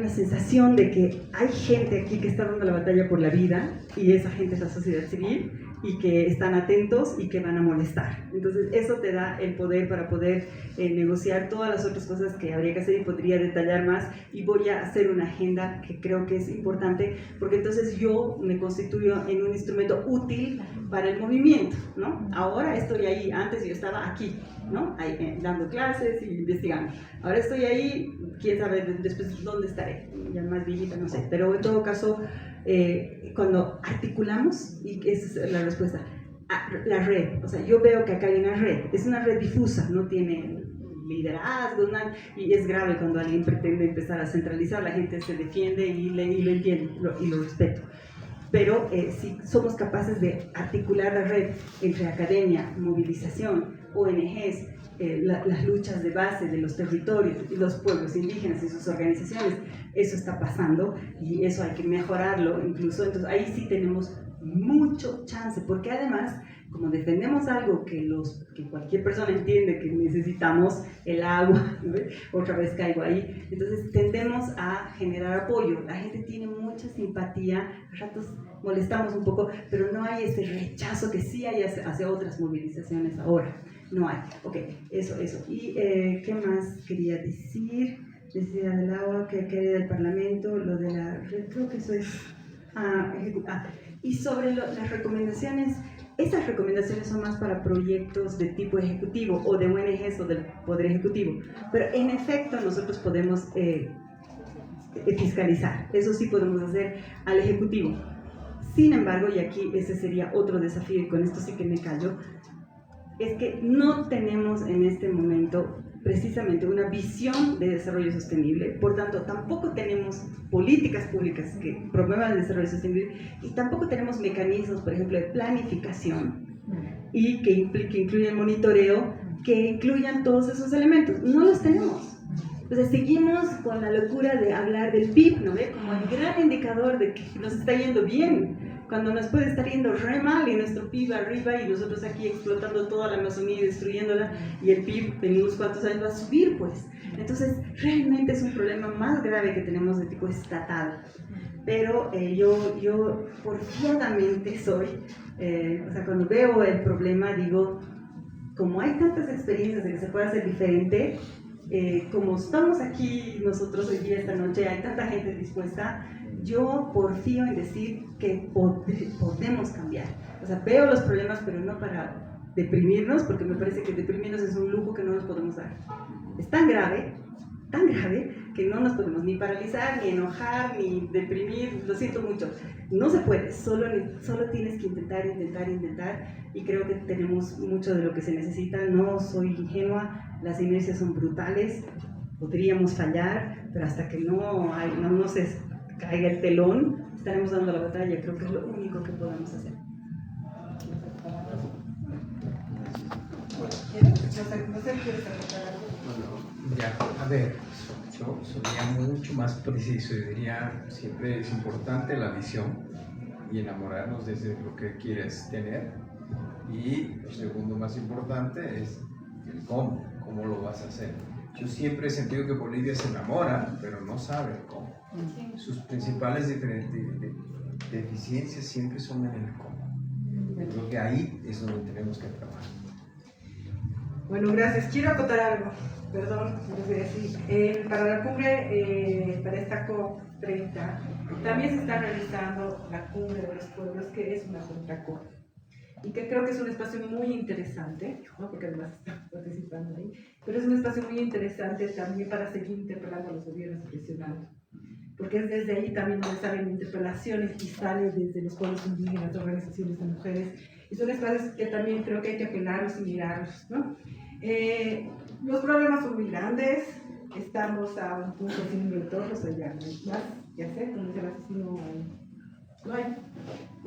sensación de que hay gente aquí que está dando la batalla por la vida, y esa gente es la sociedad civil, y que están atentos y que van a molestar. Entonces eso te da el poder para poder negociar todas las otras cosas que habría que hacer, y podría detallar más, y voy a hacer una agenda que creo que es importante, porque entonces yo me constituyo en un instrumento útil para el movimiento, ¿no? Ahora estoy ahí, antes yo estaba aquí, ¿no?, ahí, dando clases y investigando. Ahora estoy ahí, quién sabe después dónde estaré, ya más viejita, no sé, pero en todo caso, cuando articulamos, y esa es la respuesta, la red. O sea, yo veo que acá hay una red, es una red difusa, no tiene liderazgo, y es grave cuando alguien pretende empezar a centralizar. La gente se defiende y lo entiende, y lo respeto. Pero si somos capaces de articular la red entre academia, movilización, ONGs, las luchas de base de los territorios y los pueblos indígenas y sus organizaciones, eso está pasando, y eso hay que mejorarlo incluso. Entonces ahí sí tenemos mucho chance, porque además como defendemos algo que cualquier persona entiende que necesitamos, el agua, ¿no? Otra vez caigo ahí, entonces tendemos a generar apoyo. La gente tiene mucha simpatía, a ratos molestamos un poco, pero no hay ese rechazo que sí hay hacia otras movilizaciones ahora. No hay. Ok, eso. ¿Y qué más quería decir? Decía del agua, que quería del Parlamento, lo de la red, creo que eso es... y sobre las recomendaciones, esas recomendaciones son más para proyectos de tipo ejecutivo o de ONGs o del Poder Ejecutivo, pero en efecto nosotros podemos fiscalizar, eso sí podemos hacer al Ejecutivo. Sin embargo, y aquí ese sería otro desafío, y con esto sí que me callo, es que no tenemos en este momento precisamente una visión de desarrollo sostenible, por tanto tampoco tenemos políticas públicas que promuevan el desarrollo sostenible y tampoco tenemos mecanismos, por ejemplo, de planificación y que incluyan monitoreo, que incluyan todos esos elementos. No los tenemos. Entonces seguimos con la locura de hablar del PIB, ¿no ve? Como el gran indicador de que nos está yendo bien, cuando nos puede estar yendo re mal y nuestro PIB arriba y nosotros aquí explotando toda la Amazonía y destruyéndola, y el PIB en unos cuantos años va a subir, pues. Entonces realmente es un problema más grave que tenemos de tipo estatal. Pero yo porfiadamente soy, o sea, cuando veo el problema digo, como hay tantas experiencias de que se puede hacer diferente, como estamos aquí nosotros hoy día, esta noche, hay tanta gente dispuesta, yo porfío en decir que podemos cambiar. O sea, veo los problemas, pero no para deprimirnos, porque me parece que deprimirnos es un lujo que no nos podemos dar. Es tan grave, que no nos podemos ni paralizar, ni enojar, ni deprimir, lo siento mucho. No se puede, solo tienes que intentar, y creo que tenemos mucho de lo que se necesita. No soy ingenua, las inercias son brutales, podríamos fallar, pero hasta que no se caiga el telón, estaremos dando la batalla. Creo que es lo único que podemos hacer. Ya, a ver, yo sería mucho más preciso y diría, siempre es importante la visión y enamorarnos de lo que quieres tener, y lo segundo más importante es el cómo lo vas a hacer. Yo siempre he sentido que Bolivia se enamora, pero no sabe cómo. Sus principales deficiencias siempre son en el cómo. Yo creo que ahí es donde tenemos que trabajar. Bueno, gracias. Quiero acotar algo. Perdón, les voy a decir. Para la cumbre, para esta COP30, también se está realizando la cumbre de los pueblos, que es una contra-COP. Y que creo que es un espacio muy interesante, ¿no? Porque además está participando ahí, pero es un espacio muy interesante también para seguir interpelando a los gobiernos y presionando. Porque es desde ahí también donde salen interpelaciones y salen desde los pueblos indígenas, organizaciones de mujeres, y son espacios que también creo que hay que apelarlos y mirarlos, ¿no? Los problemas son muy grandes, estamos a un punto sin retorno, o sea, ya no hay más que hacer, como dice el asesino, no hay,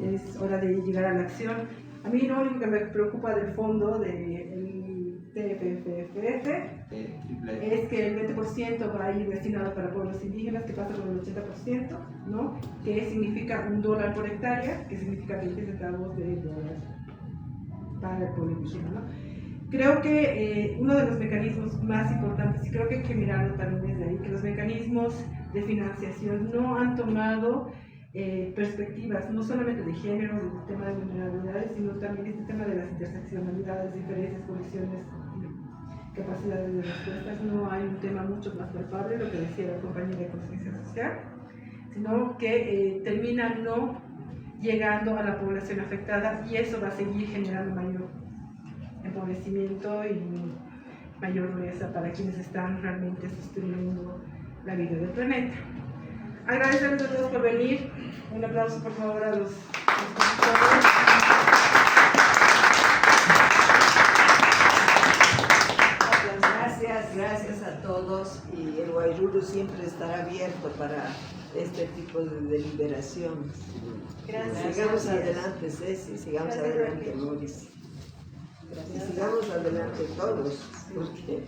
es hora de llegar a la acción. A mí lo único que me preocupa del fondo del TFFF es que el 20% va a ir destinado para pueblos indígenas, que pasa con el 80%, ¿no? Que significa $1 por hectárea, que significa 20 centavos de dólar para el pueblo indígena, ¿no? Creo que uno de los mecanismos más importantes, y creo que hay que mirarlo también desde ahí, que los mecanismos de financiación no han tomado perspectivas, no solamente de género, del tema de vulnerabilidades, sino también este tema de las interseccionalidades, diferencias, conexiones, capacidades de respuestas. No hay un tema mucho más palpable, lo que decía la compañera de conciencia social, sino que termina no llegando a la población afectada, y eso va a seguir generando mayor empobrecimiento y mayor dureza para quienes están realmente sosteniendo la vida del planeta. Agradecerles a todos por venir. Un aplauso por favor a los expositores. Gracias a todos, y el Guairuru siempre estará abierto para este tipo de deliberaciones. Gracias. Sigamos adelante, Ceci, sigamos adelante, Mauricio. Y sigamos adelante todos, porque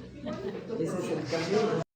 ese es el camino.